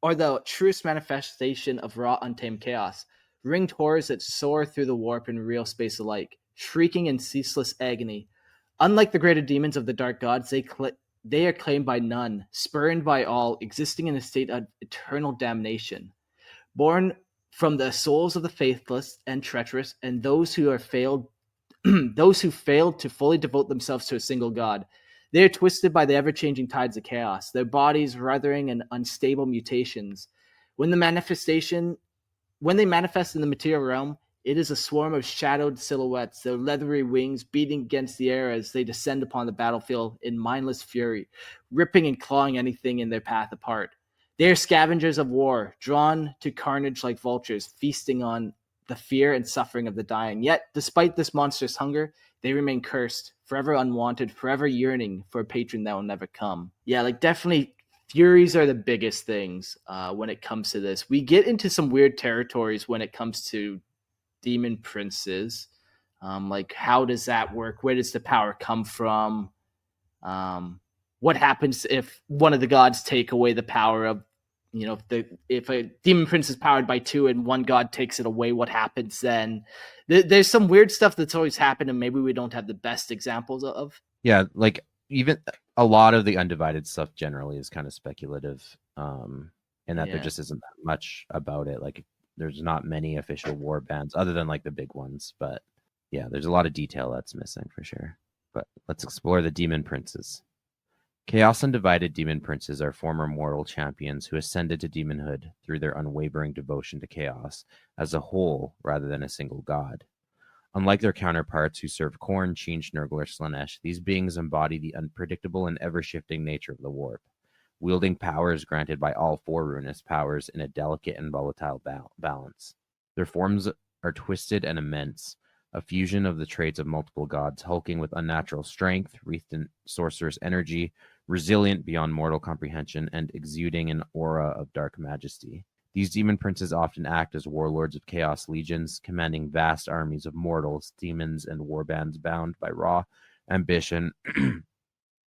Speaker 1: are the truest manifestation of raw, untamed chaos. Ringed horrors that soar through the warp and real space alike, shrieking in ceaseless agony. Unlike the greater demons of the dark gods, they are claimed by none, spurned by all, existing in a state of eternal damnation. Born from the souls of the faithless and treacherous, and those who failed to fully devote themselves to a single god. They are twisted by the ever-changing tides of chaos, their bodies writhing in unstable mutations. When they manifest in the material realm, it is a swarm of shadowed silhouettes, their leathery wings beating against the air as they descend upon the battlefield in mindless fury, ripping and clawing anything in their path apart. They are scavengers of war, drawn to carnage like vultures, feasting on the fear and suffering of the dying. Yet, despite this monstrous hunger, they remain cursed, forever unwanted, forever yearning for a patron that will never come. Yeah, like definitely furies are the biggest things when it comes to this. We get into some weird territories when it comes to demon princes. Like how does that work? Where does the power come from? What happens if one of the gods take away the power of, if a demon prince is powered by two and one god takes it away, what happens then? There's some weird stuff that's always happened and maybe we don't have the best examples of.
Speaker 2: Yeah, like even a lot of the undivided stuff generally is kind of speculative, in that there just isn't that much about it. Like there's not many official war bands other than like the big ones, but yeah, there's a lot of detail that's missing for sure. But let's explore the demon princes. Chaos Undivided demon princes are former mortal champions who ascended to demonhood through their unwavering devotion to chaos as a whole rather than a single god. Unlike their counterparts who serve Khorne, Tzeentch, Nurgle, or Slaanesh, these beings embody the unpredictable and ever-shifting nature of the warp, wielding powers granted by all four ruinous powers in a delicate and volatile balance. Their forms are twisted and immense, a fusion of the traits of multiple gods, hulking with unnatural strength, wreathed in sorcerous energy, resilient beyond mortal comprehension, and exuding an aura of dark majesty. These demon princes often act as warlords of chaos legions, commanding vast armies of mortals, demons, and warbands bound by raw, ambition,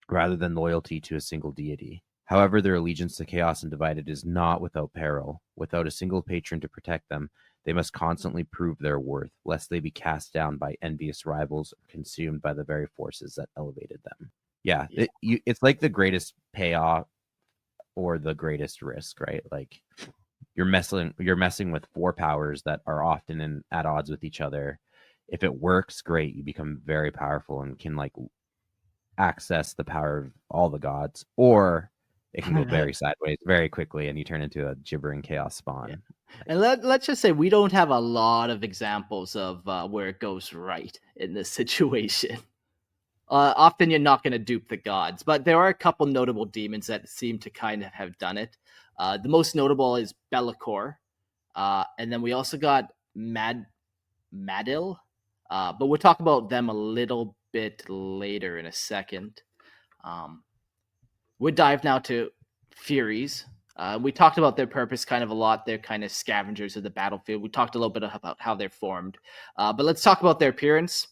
Speaker 2: rather than loyalty to a single deity. However, their allegiance to Chaos Undivided is not without peril. Without a single patron to protect them, they must constantly prove their worth, lest they be cast down by envious rivals or consumed by the very forces that elevated them. Yeah, it's like the greatest payoff or the greatest risk, right? Like you're messing with four powers that are often at odds with each other. If it works, great, you become very powerful and can like access the power of all the gods, or it can go very sideways very quickly and you turn into a gibbering chaos spawn.
Speaker 1: Yeah. And let's just say we don't have a lot of examples of where it goes right in this situation. Often you're not going to dupe the gods, but there are a couple notable demons that seem to kind of have done it. The most notable is Be'lakor, and then we also got Madil, but we'll talk about them a little bit later in a second. We'll dive now to Furies. We talked about their purpose kind of a lot. They're kind of scavengers of the battlefield. We talked a little bit about how they're formed, but let's talk about their appearance.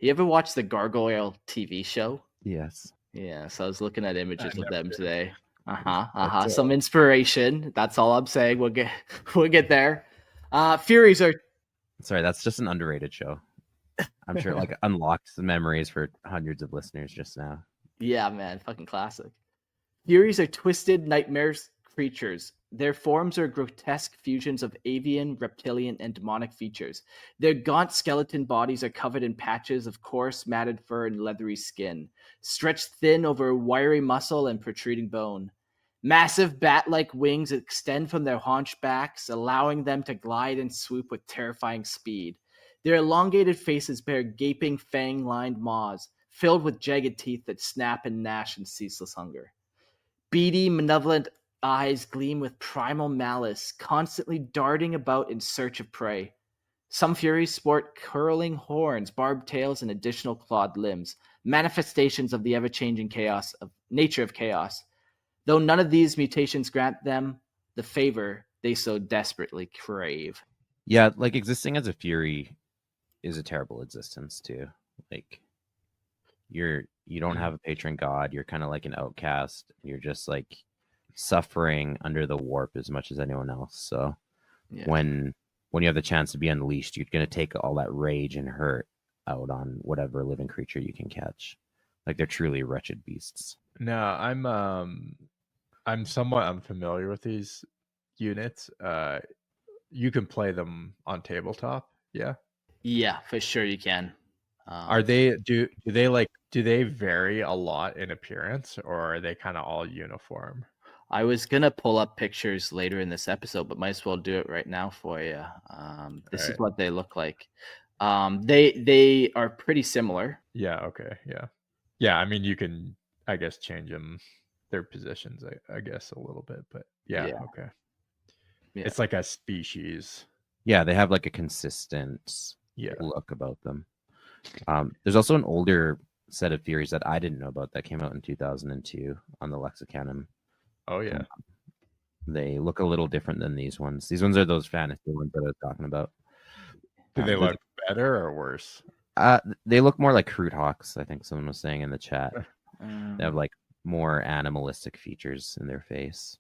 Speaker 1: You ever watch the Gargoyle TV show?
Speaker 2: Yes.
Speaker 1: Yeah, so I was looking at images of them today. Some inspiration. That's all I'm saying. We'll get there. Furies are.
Speaker 2: Sorry, that's just an underrated show. I'm sure it like unlocks the memories for hundreds of listeners just now.
Speaker 1: Yeah, man, fucking classic. Furies are twisted, nightmares creatures. Their forms are grotesque fusions of avian, reptilian, and demonic features. Their gaunt skeleton bodies are covered in patches of coarse, matted fur and leathery skin, stretched thin over wiry muscle and protruding bone. Massive bat-like wings extend from their haunch backs, allowing them to glide and swoop with terrifying speed. Their elongated faces bear gaping, fang-lined maws, filled with jagged teeth that snap and gnash in ceaseless hunger. Beady, malevolent eyes gleam with primal malice, constantly darting about in search of prey. Some Furies sport curling horns, barbed tails, and additional clawed limbs, manifestations of the ever-changing nature of chaos. Though none of these mutations grant them the favor they so desperately crave.
Speaker 2: Yeah, like existing as a Fury is a terrible existence too. Like you don't have a patron god. You're kind of like an outcast. You're just like suffering under the warp as much as anyone else. So when you have the chance to be unleashed, you're going to take all that rage and hurt out on whatever living creature you can catch. Like they're truly wretched beasts.
Speaker 3: No, I'm somewhat unfamiliar with these units. You can play them on tabletop.
Speaker 1: Yeah, for sure you can.
Speaker 3: Are they do they vary a lot in appearance, or are they kind of all uniform?
Speaker 1: I was gonna pull up pictures later in this episode, but might as well do it right now for you. This is what they look like. They are pretty similar.
Speaker 3: Yeah. Okay. Yeah. I mean, you can, I guess, change their positions, I guess, a little bit, but yeah. Okay. Yeah. It's like a species.
Speaker 2: Yeah, they have like a consistent look about them. There's also an older set of Furies that I didn't know about that came out in 2002 on the Lexicanum.
Speaker 3: Oh yeah.
Speaker 2: They look a little different than these ones. These ones are those fantasy ones that I was talking about.
Speaker 3: Do they look better or worse?
Speaker 2: They look more like Crude Hawks, I think someone was saying in the chat. They have like more animalistic features in their face.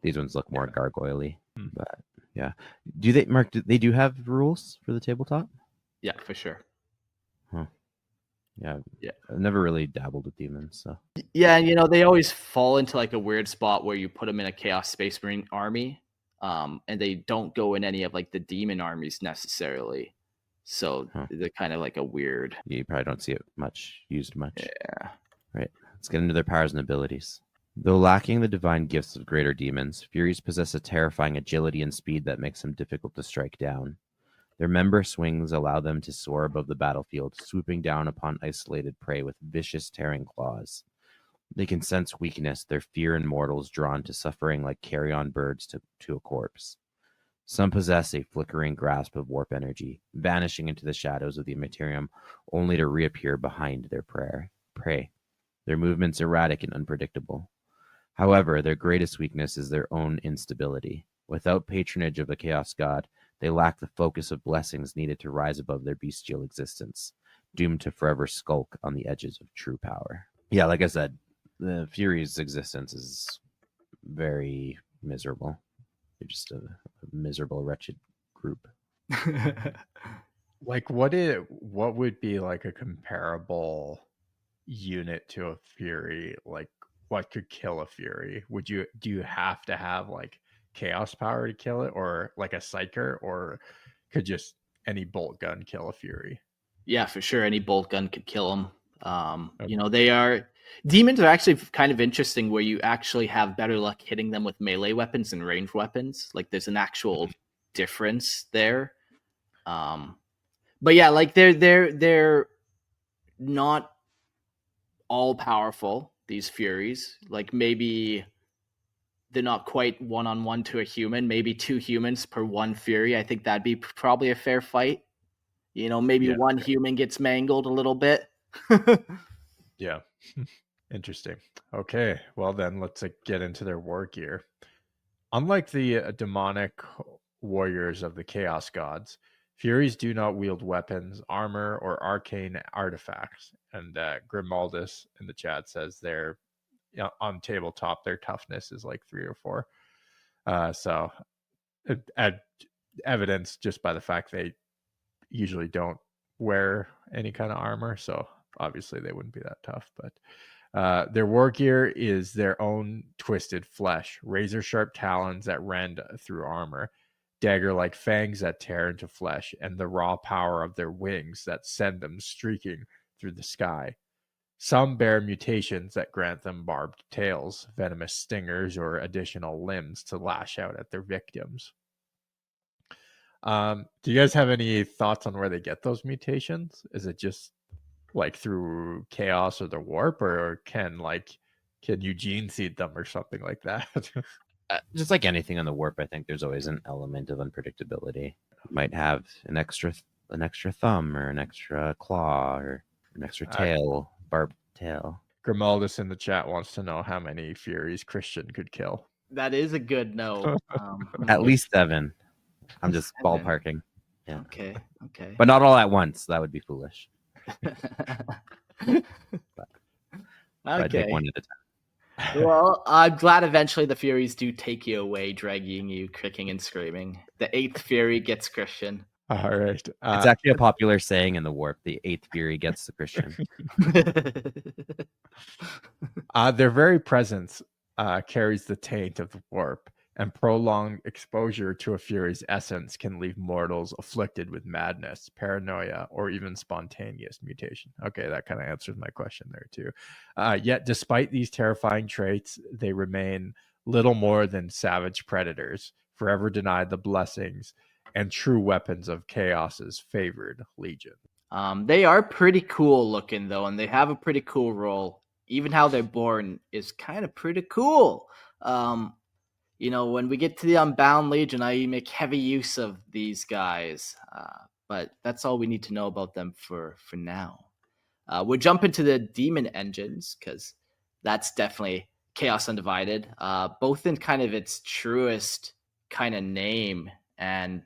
Speaker 2: These ones look more gargoyle-y. But yeah. Do they, Mark, they do have rules for the tabletop?
Speaker 1: Yeah, for sure.
Speaker 2: Huh. Yeah. I've never really dabbled with demons, so.
Speaker 1: Yeah, and they always fall into like a weird spot where you put them in a Chaos Space Marine army, and they don't go in any of like the demon armies necessarily. So they're kind of like a weird.
Speaker 2: You probably don't see it used much.
Speaker 1: Yeah.
Speaker 2: Right. Let's get into their powers and abilities. Though lacking the divine gifts of greater demons, Furies possess a terrifying agility and speed that makes them difficult to strike down. Their member swings allow them to soar above the battlefield, swooping down upon isolated prey with vicious tearing claws. They can sense weakness, their fear in mortals drawn to suffering like carrion birds to a corpse. Some possess a flickering grasp of warp energy, vanishing into the shadows of the Immaterium, only to reappear behind their prey. Their movements erratic and unpredictable. However, their greatest weakness is their own instability. Without patronage of the Chaos God, they lack the focus of blessings needed to rise above their bestial existence. doomed to forever skulk on the edges of true power. Yeah, like I said, the Fury's existence is very miserable. They're just a miserable, wretched group.
Speaker 3: Like, what would be like a comparable unit to a Fury? Like, what could kill a Fury? Do you have to have like chaos power to kill it, or like a psyker, or could just any bolt gun kill a Fury?
Speaker 1: Yeah, for sure. Any bolt gun could kill them.
Speaker 3: Okay.
Speaker 1: Demons are actually kind of interesting, where you actually have better luck hitting them with melee weapons and ranged weapons. Like, there's an actual difference there. But yeah, like they're not all powerful, these Furies. Like, maybe they're not quite 1-on-1 to a human. Maybe 2 humans per 1 Fury. I think that'd be probably a fair fight. Maybe one human gets mangled a little bit.
Speaker 3: Yeah. Interesting. Okay. Well, then let's get into their war gear. Unlike the demonic warriors of the Chaos Gods, Furies do not wield weapons, armor, or arcane artifacts. And Grimaldus in the chat says they're on tabletop, their toughness is like 3 or 4. So evidence just by the fact they usually don't wear any kind of armor. So obviously they wouldn't be that tough. But their war gear is their own twisted flesh, razor sharp talons that rend through armor, dagger-like fangs that tear into flesh, and the raw power of their wings that send them streaking through the sky. Some bear mutations that grant them barbed tails, venomous stingers, or additional limbs to lash out at their victims. Do you guys have any thoughts on where they get those mutations? Is it just like through chaos or the warp, or can Eugene seed them or something like that?
Speaker 2: Just like anything on the warp, I think there's always an element of unpredictability. Might have an extra thumb, or an extra claw, or an extra tail, barbed tail.
Speaker 3: Grimaldus in the chat wants to know how many Furies Christian could kill.
Speaker 1: That is a good no.
Speaker 2: At least 7. I'm just ballparking. Yeah.
Speaker 1: Okay.
Speaker 2: But not all at once. That would be foolish.
Speaker 1: Okay.
Speaker 2: I'd take one at a time.
Speaker 1: Well, I'm glad eventually the Furies do take you away, dragging you, kicking and screaming. The 8th Fury gets Christian.
Speaker 3: All right.
Speaker 2: It's actually a popular saying in the warp. The 8th Fury gets the Christian.
Speaker 3: Their very presence carries the taint of the warp, and prolonged exposure to a Fury's essence can leave mortals afflicted with madness, paranoia, or even spontaneous mutation. Okay, that kind of answers my question there too. Yet, despite these terrifying traits, they remain little more than savage predators, forever denied the blessings and true weapons of Chaos's favored legion.
Speaker 1: They are pretty cool looking, though, and they have a pretty cool role. Even how they're born is kind of pretty cool. When we get to the Unbound Legion, I make heavy use of these guys. But that's all we need to know about them for now. We'll jump into the demon engines, because that's definitely Chaos Undivided. Both in kind of its truest kind of name. And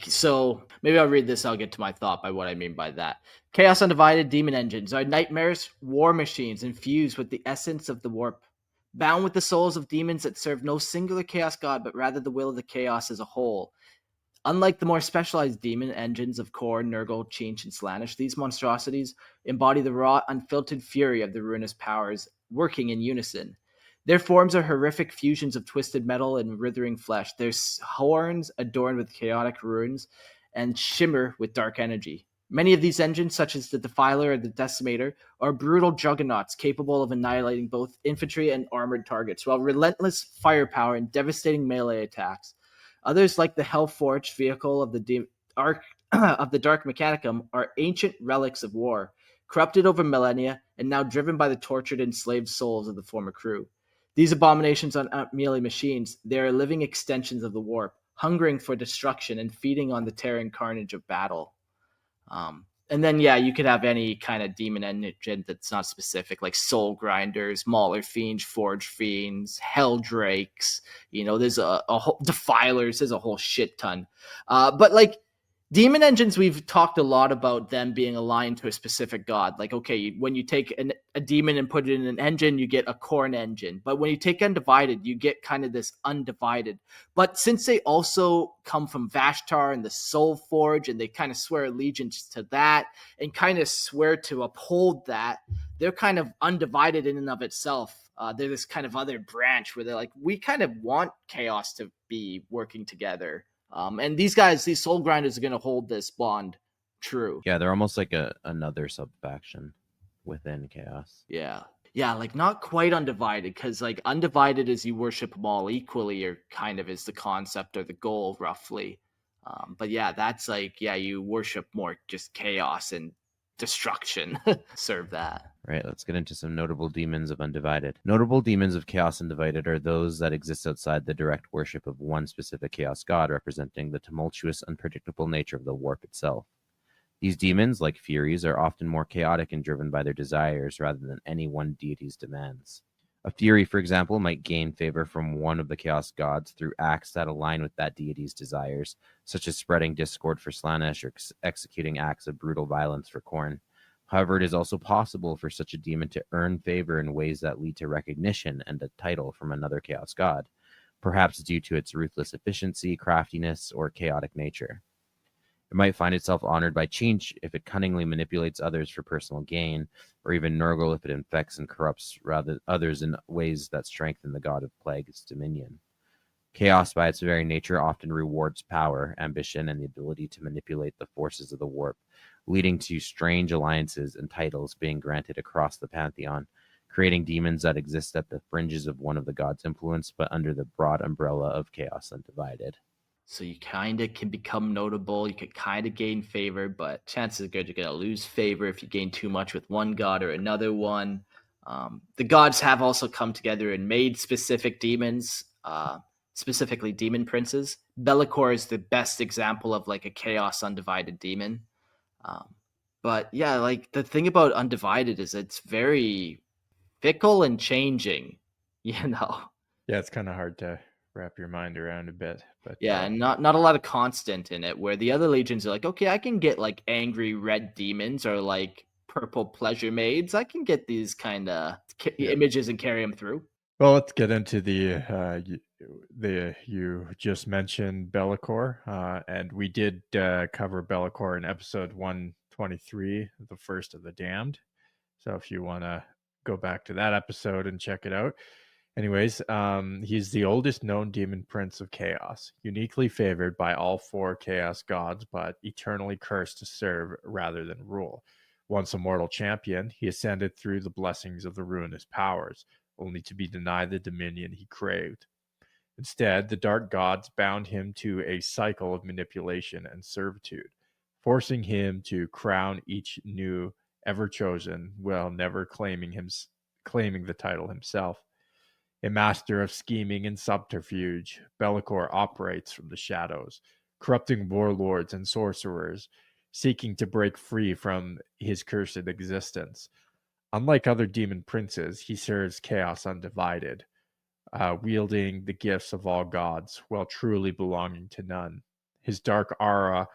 Speaker 1: so maybe I'll read this. I'll get to my thought by what I mean by that. Chaos Undivided demon engines are nightmares, war machines infused with the essence of the warp, bound with the souls of demons that serve no singular chaos god, but rather the will of the chaos as a whole. Unlike the more specialized demon engines of Korn, Nurgle, Chinch, and Slaanesh, these monstrosities embody the raw, unfiltered fury of the ruinous powers working in unison. Their forms are horrific fusions of twisted metal and withering flesh. Their horns adorned with chaotic runes and shimmer with dark energy. Many of these engines, such as the Defiler and the Decimator, are brutal juggernauts capable of annihilating both infantry and armored targets, while relentless firepower and devastating melee attacks. Others, like the Hellforged vehicle of the Dark Mechanicum, are ancient relics of war, corrupted over millennia and now driven by the tortured and enslaved souls of the former crew. These abominations aren't merely machines. They are living extensions of the warp, hungering for destruction and feeding on the terror and carnage of battle. And then, you could have any kind of demon engine that's not specific, like Soul Grinders, Mauler Fiends, Forge Fiends, Hell Drakes. There's a whole Defilers. There's a whole shit ton. But Demon engines, we've talked a lot about them being aligned to a specific god. Like, okay, when you take a demon and put it in an engine, you get a corn engine. But when you take Undivided, you get kind of this undivided. But since they also come from Vashtar and the Soul Forge, and they kind of swear allegiance to that and kind of swear to uphold that, they're kind of undivided in and of itself. They're this kind of other branch where they're like, we kind of want chaos to be working together. And these guys, these soul grinders, are going to hold this bond true.
Speaker 2: Yeah, they're almost like another sub faction within Chaos.
Speaker 1: Yeah. Yeah, like not quite undivided, because like undivided is you worship them all equally, or kind of is the concept or the goal roughly. But yeah, that's like, yeah, you worship more just chaos and destruction. Serve that.
Speaker 2: Right, let's get into some notable demons of Undivided. Notable demons of Chaos Undivided are those that exist outside the direct worship of one specific Chaos god, representing the tumultuous, unpredictable nature of the warp itself. These demons, like Furies, are often more chaotic and driven by their desires rather than any one deity's demands. A Fury, for example, might gain favor from one of the Chaos gods through acts that align with that deity's desires, such as spreading discord for Slaanesh or executing acts of brutal violence for Khorne. However, it is also possible for such a demon to earn favor in ways that lead to recognition and a title from another Chaos god, perhaps due to its ruthless efficiency, craftiness, or chaotic nature. It might find itself honored by change if it cunningly manipulates others for personal gain, or even Nurgle if it infects and corrupts others in ways that strengthen the god of plague's dominion. Chaos, by its very nature, often rewards power, ambition, and the ability to manipulate the forces of the warp, leading to strange alliances and titles being granted across the Pantheon, creating demons that exist at the fringes of one of the gods' influence, but under the broad umbrella of Chaos Undivided.
Speaker 1: So you kind of can become notable. You could kind of gain favor, but chances are good you're going to lose favor if you gain too much with one god or another one. The gods have also come together and made specific demons, specifically demon princes. Be'lakor is the best example of like a Chaos Undivided demon. But yeah, like the thing about Undivided is it's very fickle and changing, you know?
Speaker 3: Yeah, it's kind of hard to wrap your mind around a bit, but
Speaker 1: Yeah, and not a lot of constant in it, where the other legions are like, okay, I can get like angry red demons or like purple pleasure maids. I can get these kind of images and carry them through.
Speaker 3: well, let's get into you just mentioned Be'lakor, and we did cover Be'lakor in episode 123, the first of the Damned. So if you want to go back to that episode and check it out. Anyways, he's the oldest known demon prince of chaos, uniquely favored by all four chaos gods, but eternally cursed to serve rather than rule. Once a mortal champion, he ascended through the blessings of the ruinous powers, only to be denied the dominion he craved. Instead, the dark gods bound him to a cycle of manipulation and servitude, forcing him to crown each new ever chosen while never claiming the title himself. A master of scheming and subterfuge, Be'lakor operates from the shadows, corrupting warlords and sorcerers, seeking to break free from his cursed existence. Unlike other demon princes, he serves Chaos Undivided, wielding the gifts of all gods while truly belonging to none. His dark aura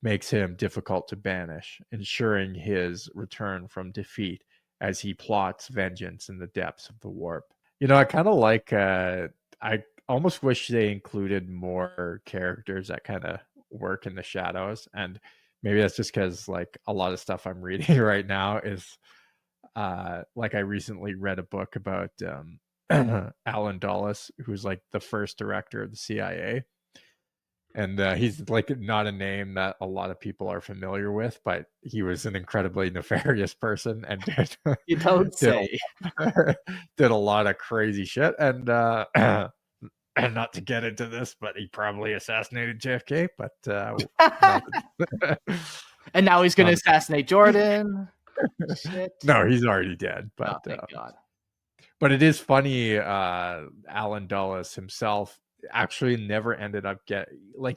Speaker 3: makes him difficult to banish, ensuring his return from defeat as he plots vengeance in the depths of the warp. I kind of like, I almost wish they included more characters that kind of work in the shadows. And maybe that's just because like a lot of stuff I'm reading right now is like I recently read a book about Alan Dulles, who's like the first director of the CIA. And he's like not a name that a lot of people are familiar with, but he was an incredibly nefarious person and
Speaker 1: You don't say.
Speaker 3: did a lot of crazy shit. And and not to get into this, but he probably assassinated JFK. But
Speaker 1: and now he's going to assassinate Jordan. Shit.
Speaker 3: No, he's already dead. But
Speaker 1: thank God.
Speaker 3: But it is funny. Alan Dulles himself actually never ended up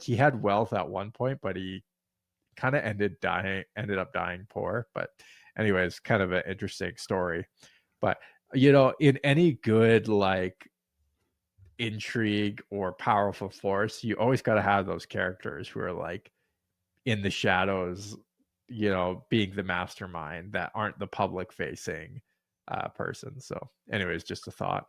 Speaker 3: he had wealth at one point, but he kind of ended up dying poor. But anyways, kind of an interesting story. But in any good like intrigue or powerful force, you always got to have those characters who are like in the shadows, being the mastermind that aren't the public facing person. So anyways, just a thought.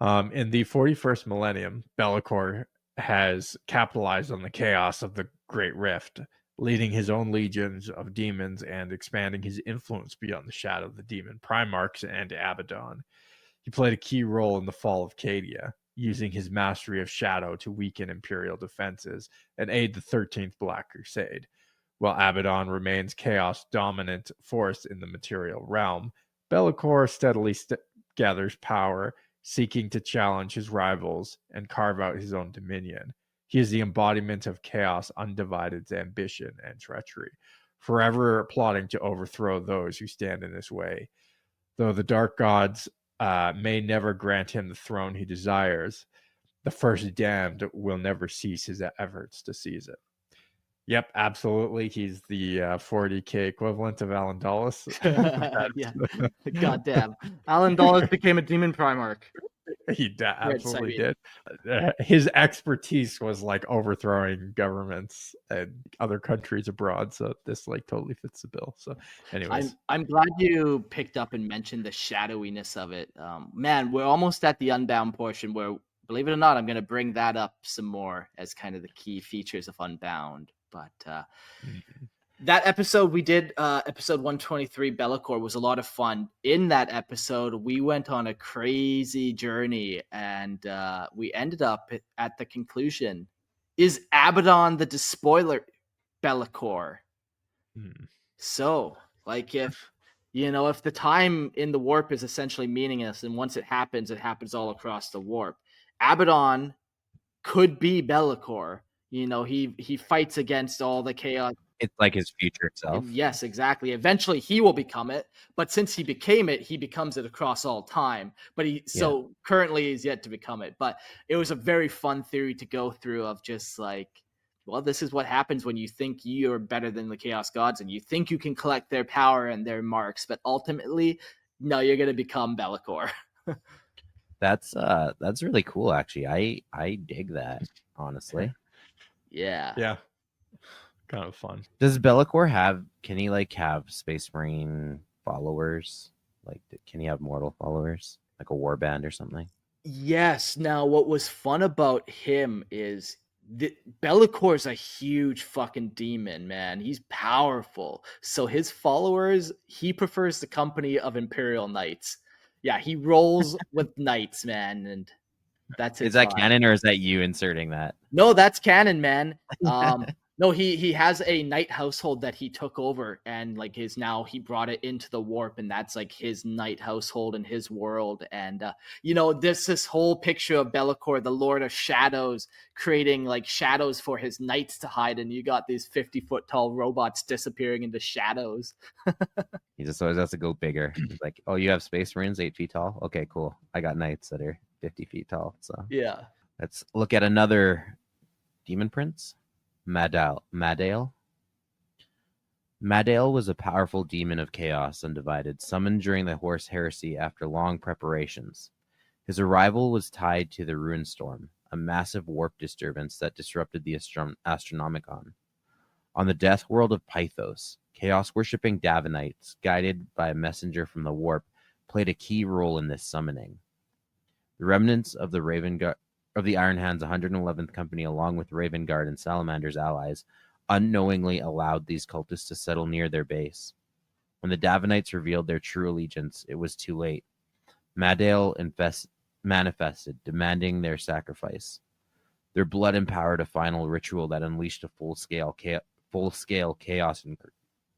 Speaker 3: In the 41st millennium, Be'lakor has capitalized on the chaos of the Great Rift, leading his own legions of demons and expanding his influence beyond the shadow of the demon Primarchs and Abaddon. He played a key role in the fall of Cadia, using his mastery of shadow to weaken Imperial defenses and aid the 13th Black Crusade. While Abaddon remains chaos dominant force in the material realm, Be'lakor steadily gathers power, seeking to challenge his rivals and carve out his own dominion. He is the embodiment of Chaos Undivided's ambition and treachery, forever plotting to overthrow those who stand in his way. Though the dark gods may never grant him the throne he desires, the first damned will never cease his efforts to seize it. Yep, absolutely. He's the 40K equivalent of Alan Dulles.
Speaker 1: Yeah, goddamn. Alan Dulles became a demon Primarch.
Speaker 3: He absolutely did. His expertise was like overthrowing governments and other countries abroad. So this like totally fits the bill. So, anyways,
Speaker 1: I'm glad you picked up and mentioned the shadowiness of it. Man, we're almost at the unbound portion where, believe it or not, I'm going to bring that up some more as kind of the key features of Unbound. But that episode we did, episode 123, Be'lakor, was a lot of fun. In that episode, we went on a crazy journey, and we ended up at the conclusion: is Abaddon the despoiler Be'lakor? So, like, if the time in the warp is essentially meaningless, and once it happens all across the warp, Abaddon could be Be'lakor. He fights against all the chaos.
Speaker 2: It's like his future self.
Speaker 1: Yes, exactly. Eventually he will become it, but since he became it, he becomes it across all time. But currently he's yet to become it. But it was a very fun theory to go through of just like, well, this is what happens when you think you're better than the Chaos Gods and you think you can collect their power and their marks, but ultimately, no, you're going to become Be'lakor.
Speaker 2: That's really cool, actually. I dig that, honestly.
Speaker 1: Yeah.
Speaker 3: Kind of fun.
Speaker 2: Does Be'lakor can he like have Space Marine followers? Like, can he have mortal followers? Like a warband or something?
Speaker 1: Yes. Now, what was fun about him is Be'lakor's a huge fucking demon, man. He's powerful. So his followers, he prefers the company of Imperial Knights. Yeah, he rolls with knights, man, and that's his
Speaker 2: Is that
Speaker 1: vibe.
Speaker 2: canon, or is that you inserting that?
Speaker 1: No, that's canon, man. No, he has a knight household that he took over, and like he brought it into the warp, and that's like his knight household in his world. And this whole picture of Be'lakor, the Lord of Shadows, creating like shadows for his knights to hide, and you got these 50-foot tall robots disappearing into shadows.
Speaker 2: He just always has to go bigger. He's like, oh, you have Space Marines 8 feet tall? Okay, cool. I got knights that are 50 feet tall. So
Speaker 1: yeah,
Speaker 2: let's look at another demon prince. Madail was a powerful demon of Chaos Undivided, summoned during the Horse Heresy after long preparations. His arrival was tied to the Ruin Storm, a massive warp disturbance that disrupted the Astronomicon. On the death world of Pythos, chaos-worshipping Davanites, guided by a messenger from the warp, played a key role in this summoning. The remnants of the Iron Hand's 111th Company, along with Raven Guard and Salamander's allies, unknowingly allowed these cultists to settle near their base. When the Davanites revealed their true allegiance, it was too late. Madail manifested, demanding their sacrifice. Their blood empowered a final ritual that unleashed a full-scale chaos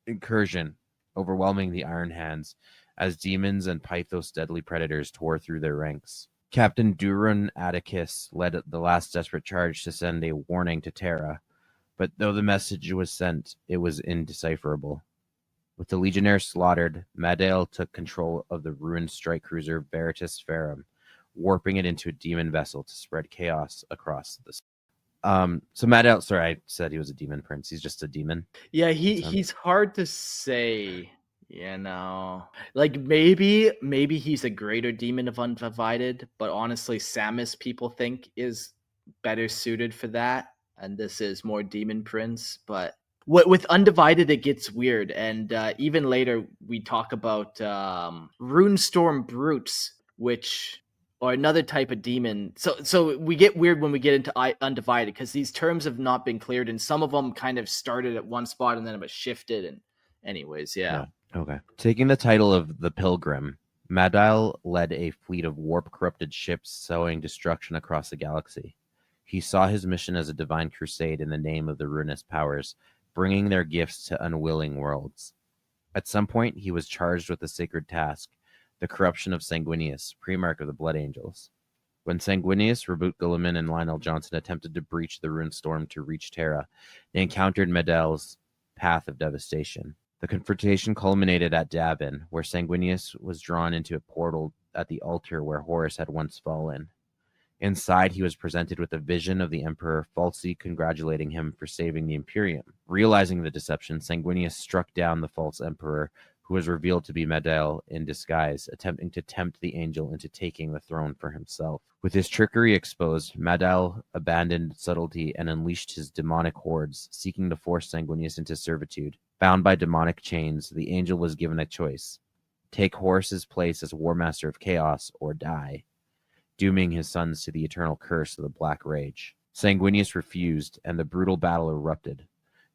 Speaker 2: incursion, overwhelming the Iron Hands as demons and Pythos deadly predators tore through their ranks. Captain Durun Atticus led the last desperate charge to send a warning to Terra, but though the message was sent, it was indecipherable. With the Legionnaires slaughtered, Madail took control of the ruined strike cruiser Veritas Ferrum, warping it into a demon vessel to spread chaos across the so Madail, sorry, I said he was a demon prince. He's just a demon.
Speaker 1: Yeah, he's hard to say. Like maybe he's a greater demon of Undivided, but honestly, Samus people think is better suited for that, and this is more demon prince. But With Undivided, it gets weird, and even later we talk about Runestorm Brutes, which or another type of demon. So we get weird when we get into Undivided because these terms have not been cleared, and some of them kind of started at one spot and then it shifted. And anyways, yeah.
Speaker 2: Okay. Taking the title of the Pilgrim, Madile led a fleet of warp-corrupted ships sowing destruction across the galaxy. He saw his mission as a divine crusade in the name of the ruinous powers, bringing their gifts to unwilling worlds. At some point, he was charged with a sacred task, the corruption of Sanguinius, Primarch of the Blood Angels. When Sanguinius, Reboot Guilliman, and Lionel Johnson attempted to breach the Runestorm to reach Terra, they encountered Madile's path of devastation. The confrontation culminated at Daemon, where Sanguinius was drawn into a portal at the altar where Horus had once fallen. Inside, he was presented with a vision of the Emperor falsely congratulating him for saving the Imperium. Realizing the deception, Sanguinius struck down the false Emperor, who was revealed to be Madile in disguise, attempting to tempt the angel into taking the throne for himself. With his trickery exposed, Madile abandoned subtlety and unleashed his demonic hordes, seeking to force Sanguinius into servitude. Bound by demonic chains, the angel was given a choice: take Horus's place as War Master of Chaos or die, dooming his sons to the eternal curse of the Black Rage. Sanguinius refused, and the brutal battle erupted.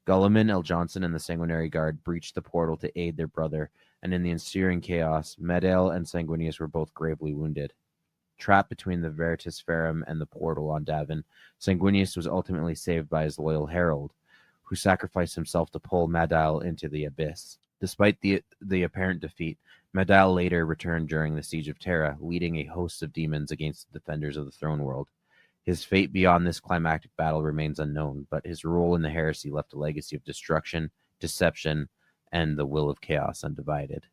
Speaker 2: Guilliman, L. Johnson, and the Sanguinary Guard breached the portal to aid their brother, and in the ensuing chaos, Madile and Sanguinius were both gravely wounded. Trapped between the Veritas Ferrum and the portal on Daemon, Sanguinius was ultimately saved by his loyal herald, who sacrificed himself to pull Madile into the abyss. Despite the apparent defeat, Madile later returned during the Siege of Terra, leading a host of demons against the defenders of the throne world. His fate beyond this climactic battle remains unknown, but his role in the heresy left a legacy of destruction, deception, and the will of Chaos Undivided.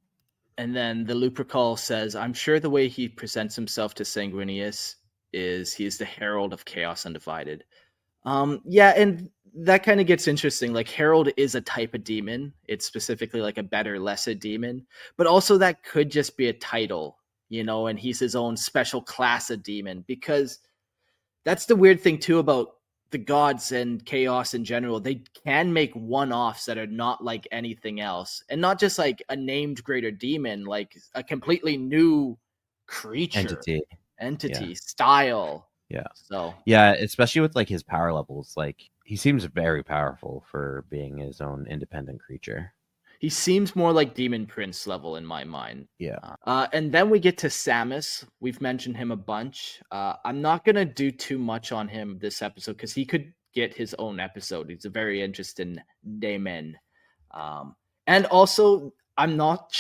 Speaker 1: And then the Lupercal says, I'm sure the way he presents himself to Sanguinius is he is the herald of Chaos Undivided. Yeah, and that kind of gets interesting. Like, herald is a type of demon. It's specifically like a better, lesser demon. But also that could just be a title, you know, and he's his own special class of demon. Because that's the weird thing, too, about the gods and chaos in general. They can make one-offs that are not like anything else. And not just like a named greater demon, like a completely new creature. Entity, style.
Speaker 2: Yeah.
Speaker 1: So
Speaker 2: yeah, especially with like his power levels, like he seems very powerful for being his own independent creature.
Speaker 1: He seems more like Demon Prince level in my mind.
Speaker 2: Yeah.
Speaker 1: And then we get to Samus. We've mentioned him a bunch. I'm not gonna do too much on him this episode because he could get his own episode. He's a very interesting daemon. And also, I'm not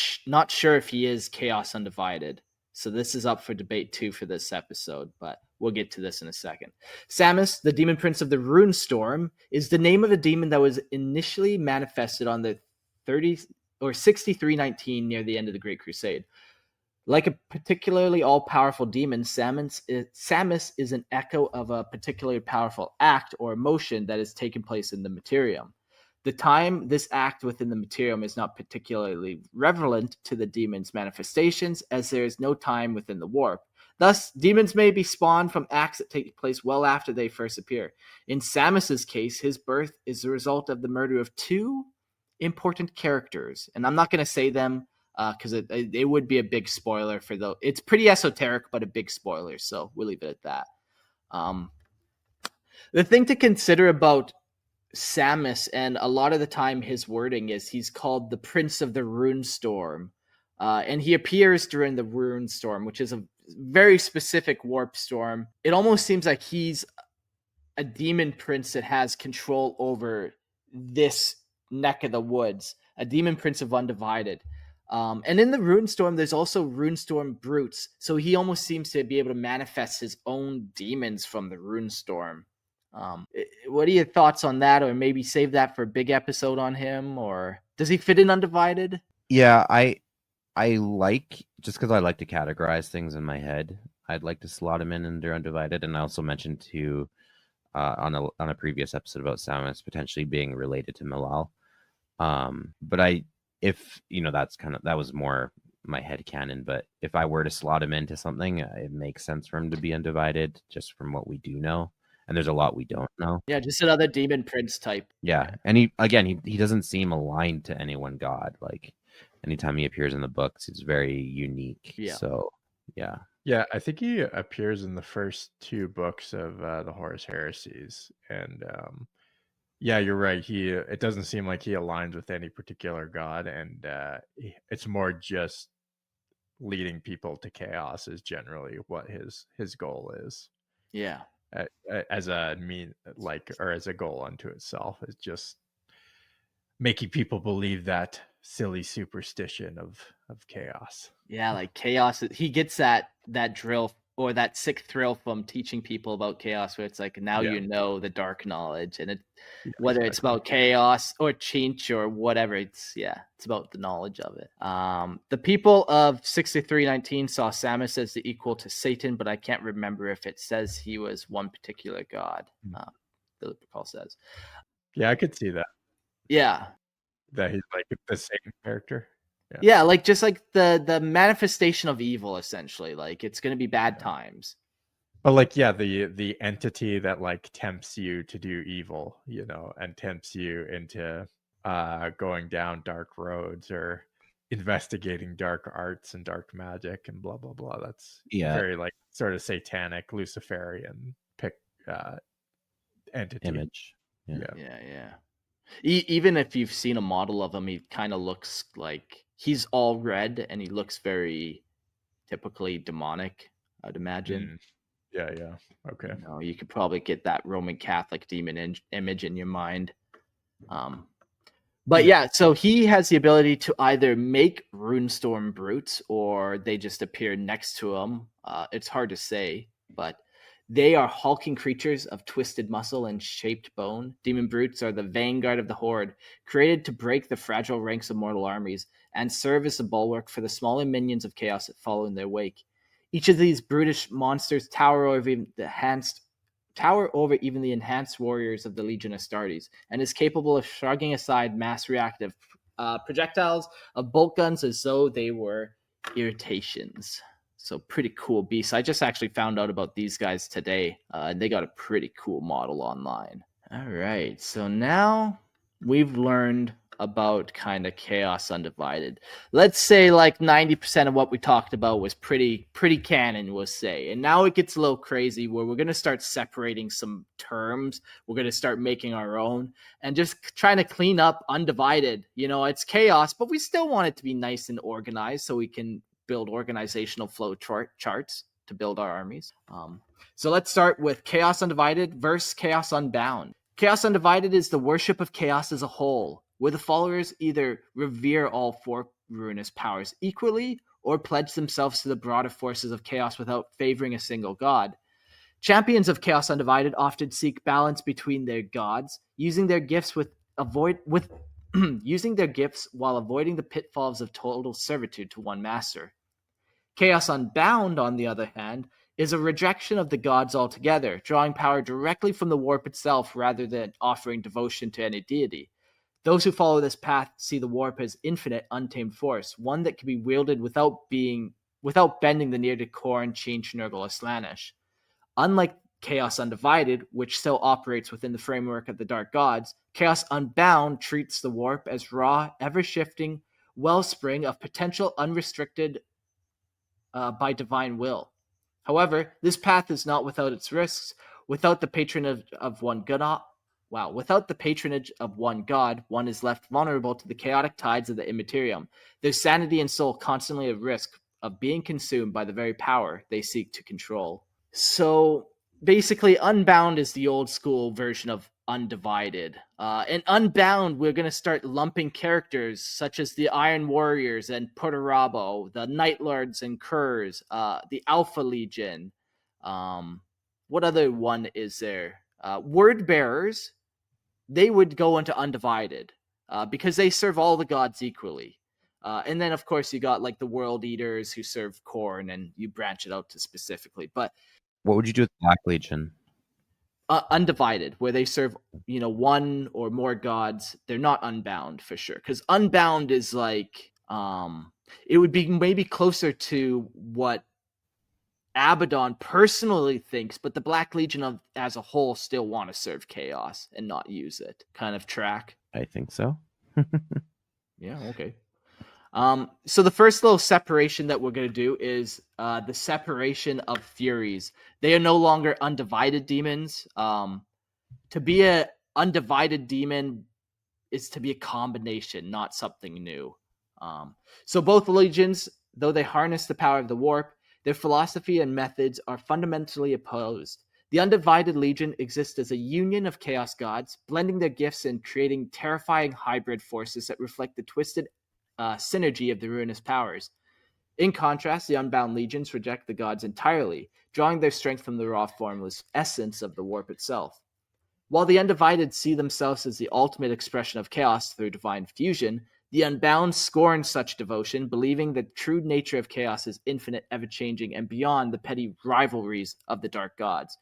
Speaker 1: sure if he is Chaos Undivided. So this is up for debate too for this episode, but we'll get to this in a second. Samus, the demon prince of the Runestorm, is the name of a demon that was initially manifested on the 6319 near the end of the Great Crusade. Like a particularly all-powerful demon, Samus is an echo of a particularly powerful act or emotion that has taken place in the Materium. The time this act within the Materium is not particularly relevant to the demon's manifestations, as there is no time within the warp. Thus, demons may be spawned from acts that take place well after they first appear. In Samus's case, his birth is the result of the murder of two important characters, and I'm not going to say them because it would be a big spoiler for those. It's pretty esoteric, but a big spoiler, so we'll leave it at that. The thing to consider about Samus, and a lot of the time his wording is he's called the Prince of the Runestorm, and he appears during the Runestorm, which is a very specific warp storm. It almost seems like he's a demon prince that has control over this neck of the woods, a demon prince of Undivided. And in the Runestorm, there's also Runestorm Brutes, so he almost seems to be able to manifest his own demons from the Runestorm. What are your thoughts on that, or maybe save that for a big episode on him, or does he fit in Undivided?
Speaker 2: Yeah, I like, just because I like to categorize things in my head, I'd like to slot him in under Undivided. And I also mentioned to on a previous episode about Samus potentially being related to Malal. But if you know, that was more my head canon. But if I were to slot him into something, it makes sense for him to be Undivided, just from what we do know. and there's a lot we don't know.
Speaker 1: Yeah, just another demon prince type.
Speaker 2: Yeah, and he doesn't seem aligned to any one god. Like anytime he appears in the books, he's very unique.
Speaker 1: Yeah.
Speaker 2: So yeah.
Speaker 3: Yeah, I think he appears in the first 2 books of the Horus Heresies, and yeah, you're right. It doesn't seem like he aligns with any particular god, and it's more just leading people to chaos is generally what his goal is.
Speaker 1: Yeah.
Speaker 3: As a or as a goal unto itself, is just making people believe that silly superstition of chaos.
Speaker 1: Yeah, like chaos. He gets that drill or that sick thrill from teaching people about chaos, where it's like now you know the dark knowledge, and whether it's about chaos or Chinch or whatever, it's about the knowledge of it. The people of 6319 saw Samus as the equal to Satan, but I can't remember if it says he was one particular god. Philip Paul says.
Speaker 3: Yeah, I could see that.
Speaker 1: Yeah.
Speaker 3: That he's like the same character.
Speaker 1: Yeah, like just like the manifestation of evil, essentially. Like it's gonna be bad times.
Speaker 3: But like, yeah, the entity that like tempts you to do evil, and tempts you into going down dark roads or investigating dark arts and dark magic and blah blah blah. That's very like sort of satanic Luciferian entity
Speaker 2: image.
Speaker 1: Yeah. Even if you've seen a model of him, he kind of looks like he's all red and he looks very typically demonic, I'd imagine.
Speaker 3: Yeah. Okay.
Speaker 1: You could probably get that Roman Catholic demon image in your mind. But yeah, so he has the ability to either make runestorm brutes or they just appear next to him. It's hard to say, but they are hulking creatures of twisted muscle and shaped bone. Demon brutes are the vanguard of the horde, created to break the fragile ranks of mortal armies and serve as a bulwark for the smaller minions of chaos that follow in their wake. Each of these brutish monsters tower over even the enhanced warriors of the Legion Astartes, and is capable of shrugging aside mass reactive projectiles of bolt guns as though they were irritations. So pretty cool beasts. I just actually found out about these guys today. They got a pretty cool model online. All right, so now we've learned about kind of Chaos Undivided. Let's say like 90% of what we talked about was pretty canon, we'll say. And now it gets a little crazy where we're going to start separating some terms. We're going to start making our own and just trying to clean up Undivided. It's chaos, but we still want it to be nice and organized so we can build organizational flow charts to build our armies. So let's start with Chaos Undivided versus Chaos Unbound. Chaos Undivided is the worship of chaos as a whole, where the followers either revere all 4 ruinous powers equally or pledge themselves to the broader forces of chaos without favoring a single god. Champions of Chaos Undivided often seek balance between their gods, using their gifts using their gifts while avoiding the pitfalls of total servitude to one master. Chaos Unbound, on the other hand, is a rejection of the gods altogether, drawing power directly from the warp itself rather than offering devotion to any deity. Those who follow this path see the warp as infinite, untamed force, one that can be wielded without bending the near to Khorne, Chinch, Nurgle, or Slaanesh. Unlike Chaos Undivided, which still operates within the framework of the Dark Gods, Chaos Unbound treats the warp as raw, ever-shifting wellspring of potential unrestricted by divine will. However, this path is not without its risks. Without the patronage of one god, one is left vulnerable to the chaotic tides of the immaterium. Their sanity and soul constantly at risk of being consumed by the very power they seek to control. So basically, Unbound is the old school version of Undivided. In Unbound, we're going to start lumping characters such as the Iron Warriors and Perturabo, the Night Lords and Curs, the Alpha Legion. What other one is there? Word Bearers. They would go into Undivided because they serve all the gods equally. And then, of course, you got like the World Eaters who serve Khorne, and you branch it out to specifically. But
Speaker 2: what would you do with Black Legion?
Speaker 1: Undivided, where they serve, one or more gods. They're not Unbound for sure, because Unbound is like, it would be maybe closer to what Abaddon personally thinks, but the Black Legion as a whole still want to serve chaos and not use it. Kind of track.
Speaker 2: I think so.
Speaker 1: Yeah, okay. So the first little separation that we're going to do is the separation of furies. They are no longer undivided demons. To be a undivided demon is to be a combination, not something new. So both legions, though they harness the power of the warp, their philosophy and methods are fundamentally opposed. The Undivided Legion exists as a union of chaos gods, blending their gifts and creating terrifying hybrid forces that reflect the twisted synergy of the ruinous powers. In contrast, the Unbound Legions reject the gods entirely, drawing their strength from the raw formless essence of the warp itself. While the Undivided see themselves as the ultimate expression of chaos through divine fusion, the Unbound scorn such devotion, believing the true nature of chaos is infinite, ever-changing, and beyond the petty rivalries of the dark gods.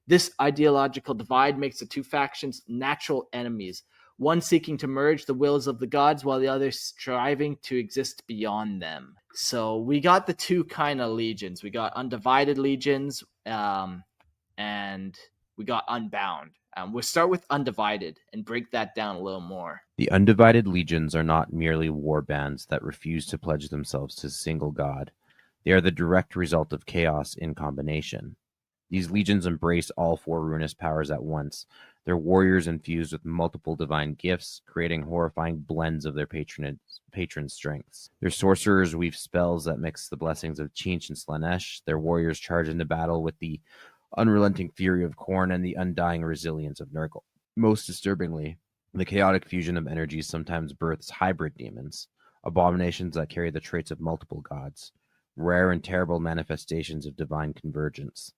Speaker 1: This ideological divide makes the two factions natural enemies, one seeking to merge the wills of the gods while the other striving to exist beyond them. So we got the two kind of legions. We got Undivided Legions, and we got Unbound. We'll start with Undivided and break that down a little more.
Speaker 2: The Undivided Legions are not merely war bands that refuse to pledge themselves to a single god. They are the direct result of chaos in combination. These legions embrace all four ruinous powers at once. Their warriors infused with multiple divine gifts, creating horrifying blends of their patron strengths. Their sorcerers weave spells that mix the blessings of Chinch and Slanesh. Their warriors charge into battle with the unrelenting fury of Khorne and the undying resilience of Nurgle. Most disturbingly, the chaotic fusion of energies sometimes births hybrid demons, abominations that carry the traits of multiple gods, rare and terrible manifestations of divine convergence.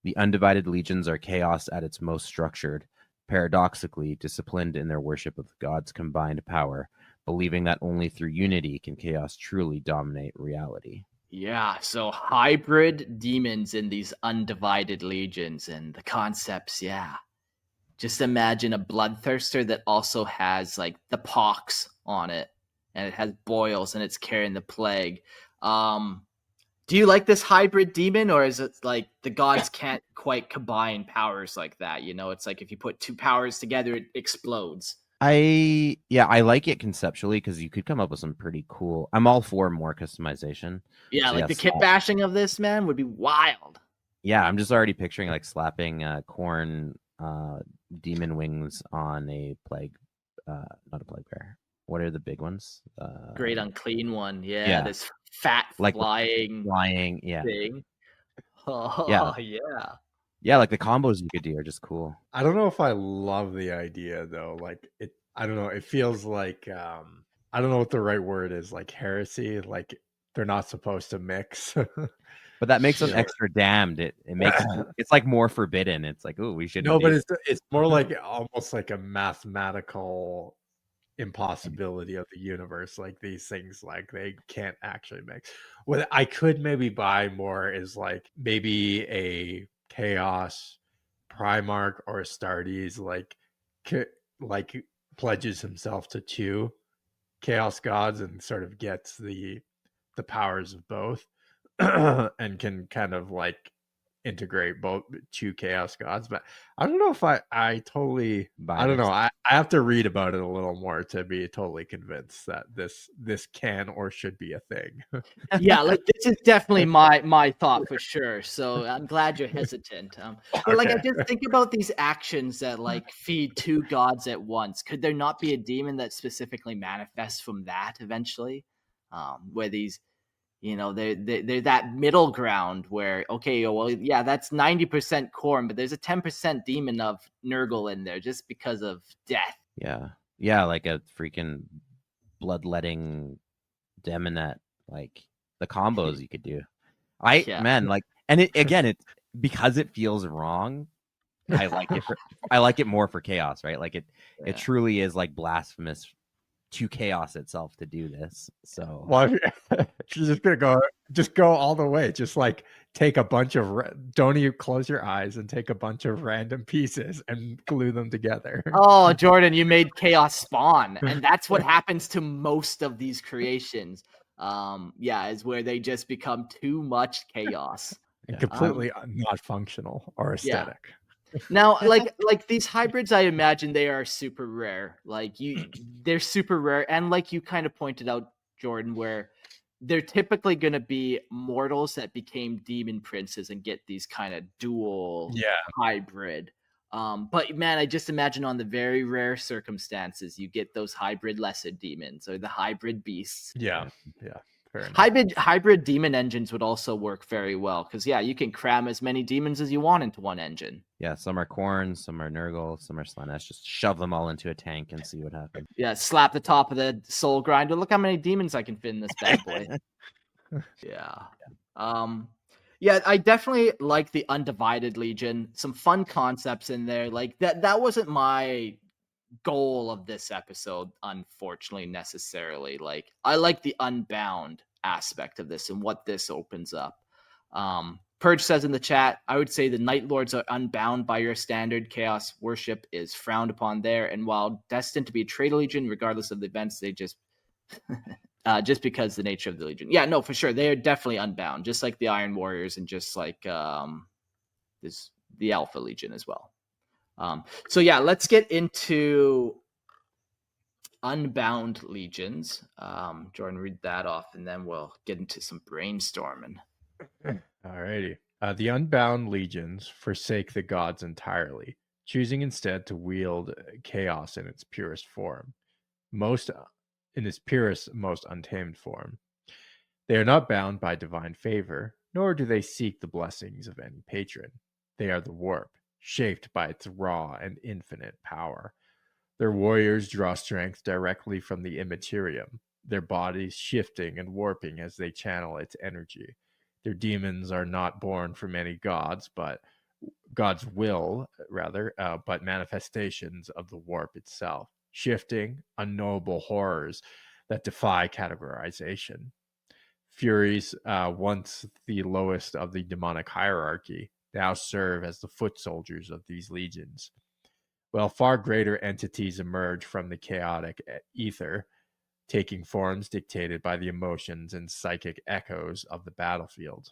Speaker 2: The Undivided Legions are chaos at its most structured, paradoxically disciplined in their worship of the gods' combined power, believing that only through unity can chaos truly dominate reality.
Speaker 1: Yeah, so hybrid demons in these Undivided Legions and the concepts, yeah. Just imagine a bloodthirster that also has like the pox on it, and it has boils and it's carrying the plague. Do you like this hybrid demon, or is it like the gods can't quite combine powers like that? You know, it's like if you put two powers together, it explodes.
Speaker 2: I like it conceptually because you could come up with some pretty cool. I'm all for more customization.
Speaker 1: Yeah,
Speaker 2: So
Speaker 1: like the kit bashing of this, man, would be wild.
Speaker 2: Yeah, I'm just already picturing like slapping Khorne demon wings on a plague, not a plague bear. What are the big ones?
Speaker 1: Great unclean one. Yeah, this fat
Speaker 2: like
Speaker 1: flying
Speaker 2: yeah.
Speaker 1: thing. Oh, yeah.
Speaker 2: Yeah, like the combos you could do are just cool.
Speaker 3: I don't know if I love the idea though. Like I don't know. It feels like I don't know what the right word is. Like heresy. Like they're not supposed to mix.
Speaker 2: But that makes them extra damned. It makes it's like more forbidden. It's like, oh, we shouldn't.
Speaker 3: No, but it's more like almost like a mathematical impossibility of the universe. Like these things, like they can't actually mix. What I could maybe buy more is like maybe a Chaos Primarch or Astartes like pledges himself to two chaos gods and sort of gets the powers of both and can kind of like integrate both two chaos gods. But I don't know if I totally I don't know. I have to read about it a little more to be totally convinced that this can or should be a thing.
Speaker 1: Yeah, like this is definitely my thought for sure. So I'm glad you're hesitant. But like I just think about these actions that like feed two gods at once. Could there not be a demon that specifically manifests from that eventually? Where these, you know, they're that middle ground where, okay, well, yeah, that's 90% Khorne, but there's a 10% demon of Nurgle in there just because of death.
Speaker 2: Yeah, like a freaking bloodletting demonette, like the combos you could do. Man, like, and it's because it feels wrong. I like it. I like it more for chaos, right? Like it truly is like blasphemous to chaos itself to do this. So
Speaker 3: well, she's just gonna go all the way. Just like take a bunch of don't even close your eyes and take a bunch of random pieces and glue them together.
Speaker 1: Oh, Jordan, you made chaos spawn, and that's what happens to most of these creations. Is where they just become too much chaos.
Speaker 3: and
Speaker 2: Yeah.
Speaker 3: completely not functional or
Speaker 1: Yeah.
Speaker 3: aesthetic.
Speaker 1: Now, like these hybrids, I imagine they are super rare. They're super rare, and like you kind of pointed out, Jordan, where they're typically going to be mortals that became demon princes and get these kind of dual
Speaker 3: Yeah.
Speaker 1: hybrid. But man, I just imagine on the very rare circumstances you get those hybrid lesser demons or the hybrid beasts.
Speaker 3: Yeah. Fair enough.
Speaker 1: Hybrid demon engines would also work very well because you can cram as many demons as you want into one engine.
Speaker 2: Yeah, some are Korn, some are Nurgle, some are Slanesh. Just shove them all into a tank and see what happens.
Speaker 1: Yeah, slap the top of the soul grinder. Look how many demons I can fit in this bad boy. Yeah. Yeah, I definitely like the Undivided Legion. Some fun concepts in there. Like that wasn't my goal of this episode, unfortunately, necessarily. Like I like the unbound aspect of this and what this opens up. Purge says in the chat, I would say the Night Lords are unbound by your standard. Chaos worship is frowned upon there, and while destined to be a traitor legion, regardless of the events, they just because the nature of the legion. Yeah, no, for sure, they are definitely unbound, just like the Iron Warriors, and just like this the Alpha Legion as well. So yeah, let's get into unbound legions. Jordan, read that off, and then we'll get into some brainstorming.
Speaker 3: Alrighty. The unbound legions forsake the gods entirely, choosing instead to wield chaos in its purest form, most untamed form. They are not bound by divine favor, nor do they seek the blessings of any patron. They are the warp, shaped by its raw and infinite power. Their warriors draw strength directly from the immaterium, their bodies shifting and warping as they channel its energy. Their demons are not born from any gods, but God's will, rather, but manifestations of the warp itself, shifting, unknowable horrors that defy categorization. Furies, once the lowest of the demonic hierarchy, now serve as the foot soldiers of these legions. While far greater entities emerge from the chaotic ether, taking forms dictated by the emotions and psychic echoes of the battlefield.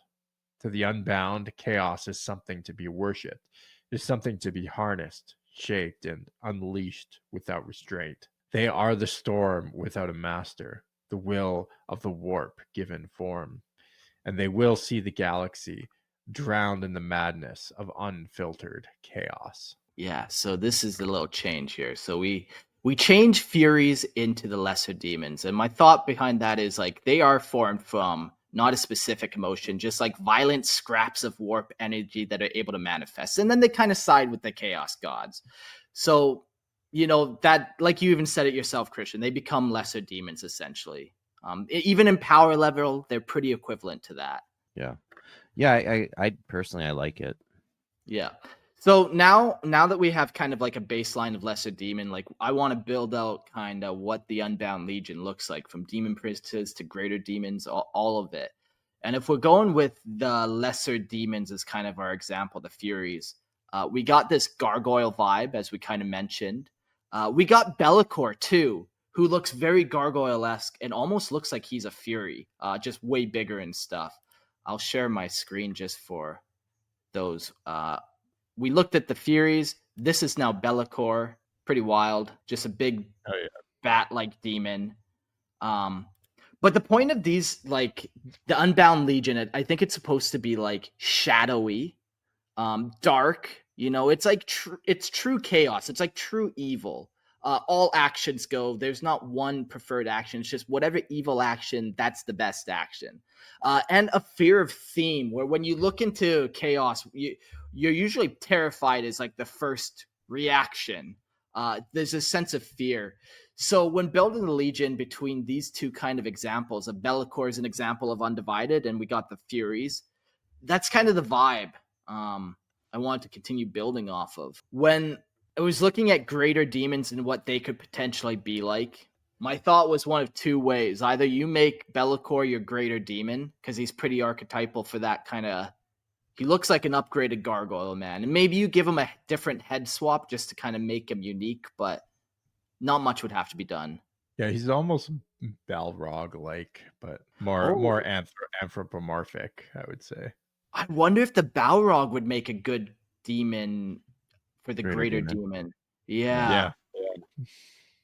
Speaker 3: To the unbound, chaos is something to be worshipped, is something to be harnessed, shaped, and unleashed without restraint. They are the storm without a master, the will of the warp given form, and they will see the galaxy drowned in the madness of unfiltered chaos.
Speaker 1: Yeah, so this is the little change here. So we change Furies into the lesser demons. And my thought behind that is like they are formed from not a specific emotion, just like violent scraps of warp energy that are able to manifest. And then they kind of side with the chaos gods. So, that, like you even said it yourself, Christian, they become lesser demons essentially. Even in power level, they're pretty equivalent to that.
Speaker 2: Yeah. Yeah, I personally, I like it.
Speaker 1: Yeah. So now that we have kind of like a baseline of lesser demon, like I want to build out kind of what the Unbound Legion looks like, from demon princes to greater demons, all of it. And if we're going with the lesser demons as kind of our example, the Furies, we got this gargoyle vibe, as we kind of mentioned. We got Bellicor too, who looks very gargoyle-esque and almost looks like he's a Fury, just way bigger and stuff. I'll share my screen just for those. We looked at the Furies. This is now Bellicor. Pretty wild. Just a big bat-like demon. But the point of these, like the Unbound Legion, I think it's supposed to be like shadowy, dark. It's like it's true chaos. It's like true evil. All actions go. There's not one preferred action. It's just whatever evil action, that's the best action. And a fear of theme, where when you look into chaos, you're usually terrified as like the first reaction. There's a sense of fear. So when building the Legion between these two kind of examples, of Bellicor is an example of Undivided, and we got the Furies, that's kind of the vibe I wanted to continue building off of. When I was looking at greater demons and what they could potentially be like, my thought was one of two ways. Either you make Bellicor your greater demon, because he's pretty archetypal for that kind of... He looks like an upgraded gargoyle man. And maybe you give him a different head swap just to kind of make him unique, but not much would have to be done.
Speaker 3: Yeah, he's almost Balrog-like, but more anthropomorphic, I would say.
Speaker 1: I wonder if the Balrog would make a good demon for the greater
Speaker 2: demon.
Speaker 1: demon.
Speaker 3: Yeah.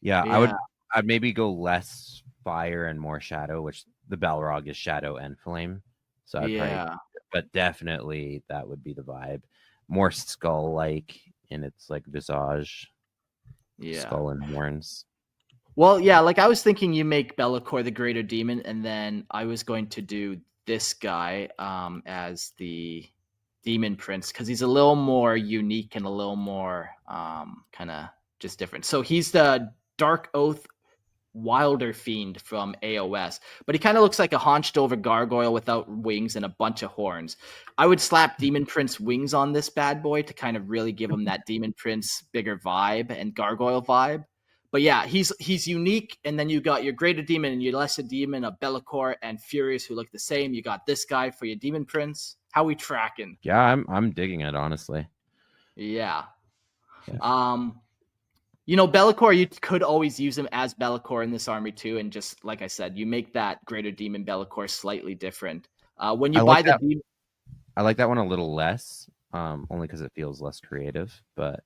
Speaker 2: Yeah,
Speaker 1: Yeah.
Speaker 2: I'd maybe go less fire and more shadow, which the Balrog is shadow and flame. So I'd probably,
Speaker 1: Yeah.
Speaker 2: but definitely that would be the vibe. More skull-like in its like visage,
Speaker 1: Yeah.
Speaker 2: skull and horns.
Speaker 1: Well, yeah, like I was thinking you make Be'lakor the greater demon, and then I was going to do this guy as the demon prince because he's a little more unique and a little more kind of just different. So he's the Dark Oath Wilder Fiend from AOS, but he kind of looks like a haunched over gargoyle without wings and a bunch of horns. I would slap Demon Prince wings on this bad boy to kind of really give him that Demon Prince bigger vibe and gargoyle vibe. But yeah, he's unique, and then you got your greater demon and your lesser demon of Be'lakor and Furious who look the same. You got this guy for your Demon Prince. How we tracking?
Speaker 2: Yeah, I'm digging it, honestly.
Speaker 1: Yeah.
Speaker 2: Yeah.
Speaker 1: You know, Be'lakor, you could always use him as Be'lakor in this army too, and just like I said, you make that greater demon Be'lakor slightly different. When you
Speaker 2: I
Speaker 1: buy
Speaker 2: like
Speaker 1: the
Speaker 2: that.
Speaker 1: demon,
Speaker 2: I like that one a little less, only because it feels less creative. But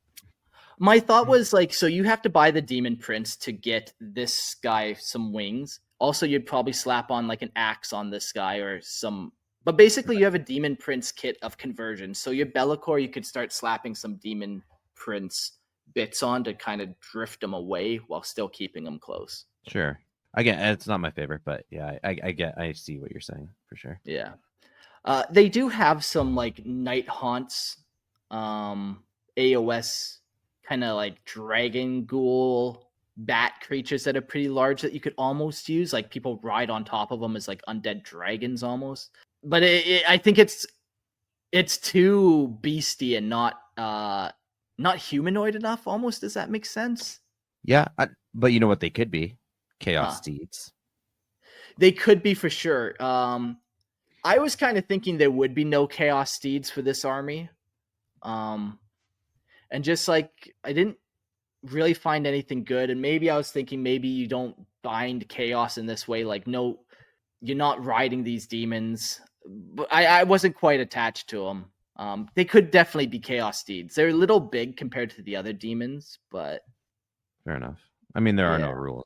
Speaker 1: my thought was like, so you have to buy the demon prince to get this guy some wings. Also, you'd probably slap on like an axe on this guy or some. But basically, you have a demon prince kit of conversion. So your Be'lakor, you could start slapping some demon prince bits on to kind of drift them away while still keeping them close.
Speaker 2: sure, again, it's not my favorite, but yeah, I see what you're saying for sure.
Speaker 1: Yeah. They do have some like night haunts, AOS kind of like dragon ghoul bat creatures that are pretty large that you could almost use. Like people ride on top of them as like undead dragons almost. But I think it's too beastie and not humanoid enough. Almost, does that make sense?
Speaker 2: Yeah, but you know what they could be? Chaos
Speaker 1: Huh.
Speaker 2: steeds.
Speaker 1: They could be for sure. I was kind of thinking there would be no chaos steeds for this army. And just like I didn't really find anything good, and maybe I was thinking maybe you don't bind chaos in this way, like no, you're not riding these demons. But I wasn't quite attached to them. They could definitely be chaos steeds. They're a little big compared to the other demons, but
Speaker 2: Fair enough. I mean, there are no
Speaker 1: yeah,
Speaker 2: rules.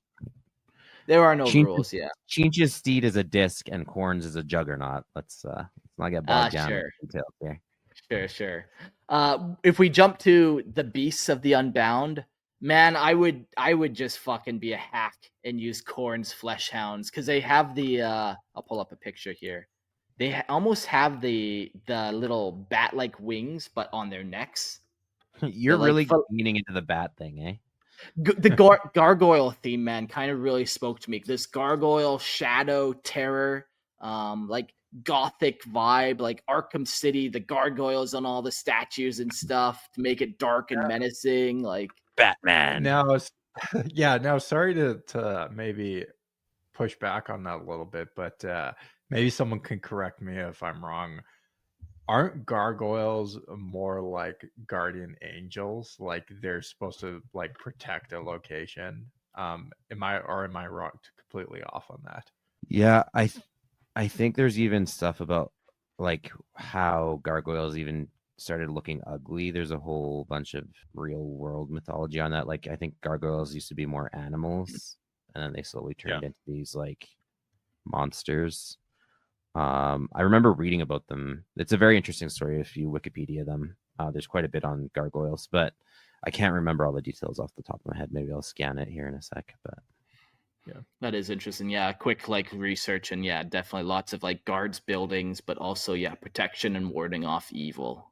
Speaker 1: there are no rules. Yeah,
Speaker 2: Chinch's steed is a disc and Corn's is a juggernaut. Let's not get bogged down
Speaker 1: sure.
Speaker 2: in details here.
Speaker 1: Sure. If we jump to the beasts of the Unbound, man, I would just fucking be a hack and use Korn's flesh hounds because they have the. I'll pull up a picture here. They almost have the little bat-like wings, but on their necks.
Speaker 2: You're
Speaker 1: They're
Speaker 2: really
Speaker 1: like
Speaker 2: leaning into the bat thing, eh?
Speaker 1: the gargoyle theme, man, kind of really spoke to me. This gargoyle shadow terror, like gothic vibe, like Arkham City, the gargoyles on all the statues and stuff to make it dark and menacing, like
Speaker 2: Batman.
Speaker 3: Now, yeah. Now, sorry to maybe push back on that a little bit, but maybe someone can correct me if I'm wrong. Aren't gargoyles more like guardian angels? Like they're supposed to like protect a location? Am I wrong to completely off on that?
Speaker 2: Yeah, I think there's even stuff about like how gargoyles even started looking ugly. There's a whole bunch of real world mythology on that. Like I think gargoyles used to be more animals, and then they slowly turned into these like monsters. I remember reading about them. It's a very interesting story if you Wikipedia them. There's quite a bit on gargoyles, but I can't remember all the details off the top of my head. Maybe I'll scan it here in a sec. But
Speaker 1: yeah, that is interesting. Yeah, quick like research, and yeah, definitely lots of like guards buildings, but also yeah, protection and warding off evil.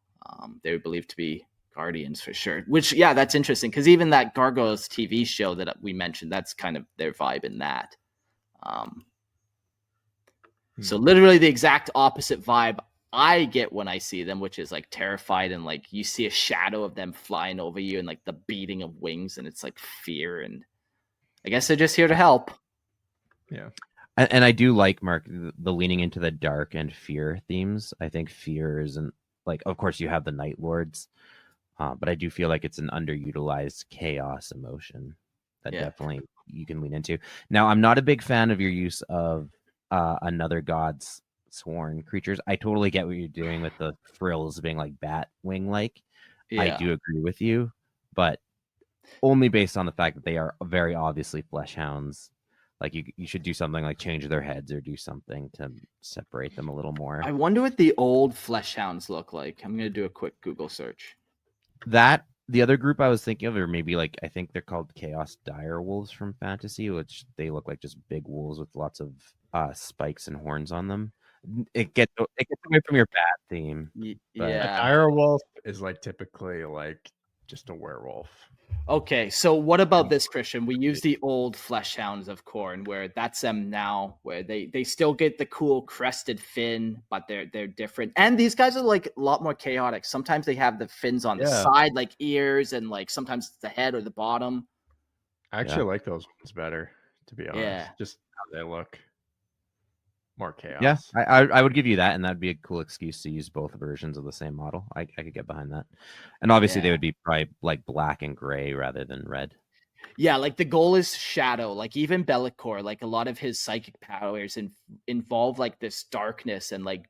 Speaker 1: They were believed to be guardians for sure. Which yeah, that's interesting because even that Gargoyles TV show that we mentioned, that's kind of their vibe in that. So literally the exact opposite vibe I get when I see them, which is like terrified and like you see a shadow of them flying over you and like the beating of wings and it's like fear, and I guess they're just here to help.
Speaker 3: Yeah.
Speaker 2: And I do like, Mark, the leaning into the dark and fear themes. I think fear isn't like, of course you have the Night Lords, but I do feel like it's an underutilized chaos emotion that definitely you can lean into. Now, I'm not a big fan of your use of another god's sworn creatures. I totally get what you're doing with the frills being like bat wing like. I
Speaker 1: Yeah.
Speaker 2: do agree with you, but only based on the fact that they are very obviously flesh hounds. Like you should do something like change their heads or do something to separate them a little more.
Speaker 1: I wonder what the old flesh hounds look like. I'm gonna do a quick Google search.
Speaker 2: That the other group I was thinking of, or maybe like I think they're called Chaos Dire Wolves from Fantasy, which they look like just big wolves with lots of spikes and horns on them. It gets away from your bat theme. But
Speaker 3: A
Speaker 1: Yeah.
Speaker 3: dire wolf is like typically like just a werewolf.
Speaker 1: Okay, so what about this, Christian? We use the old flesh hounds of Khorne, where that's them now, where they still get the cool crested fin, but they're different. And these guys are like a lot more chaotic. Sometimes they have the fins on the
Speaker 3: Yeah.
Speaker 1: side, like ears, and like sometimes it's the head or the bottom.
Speaker 3: I actually like those ones better, to be honest.
Speaker 1: Yeah.
Speaker 3: Just how they look. More chaos.
Speaker 2: Yeah, I would give you that, and that'd be a cool excuse to use both versions of the same model. I could get behind that. And obviously they
Speaker 1: Yeah.
Speaker 2: would be probably like black and gray rather than red.
Speaker 1: Yeah, like the goal is shadow. Like even Bellicor, like a lot of his psychic powers involve like this darkness and like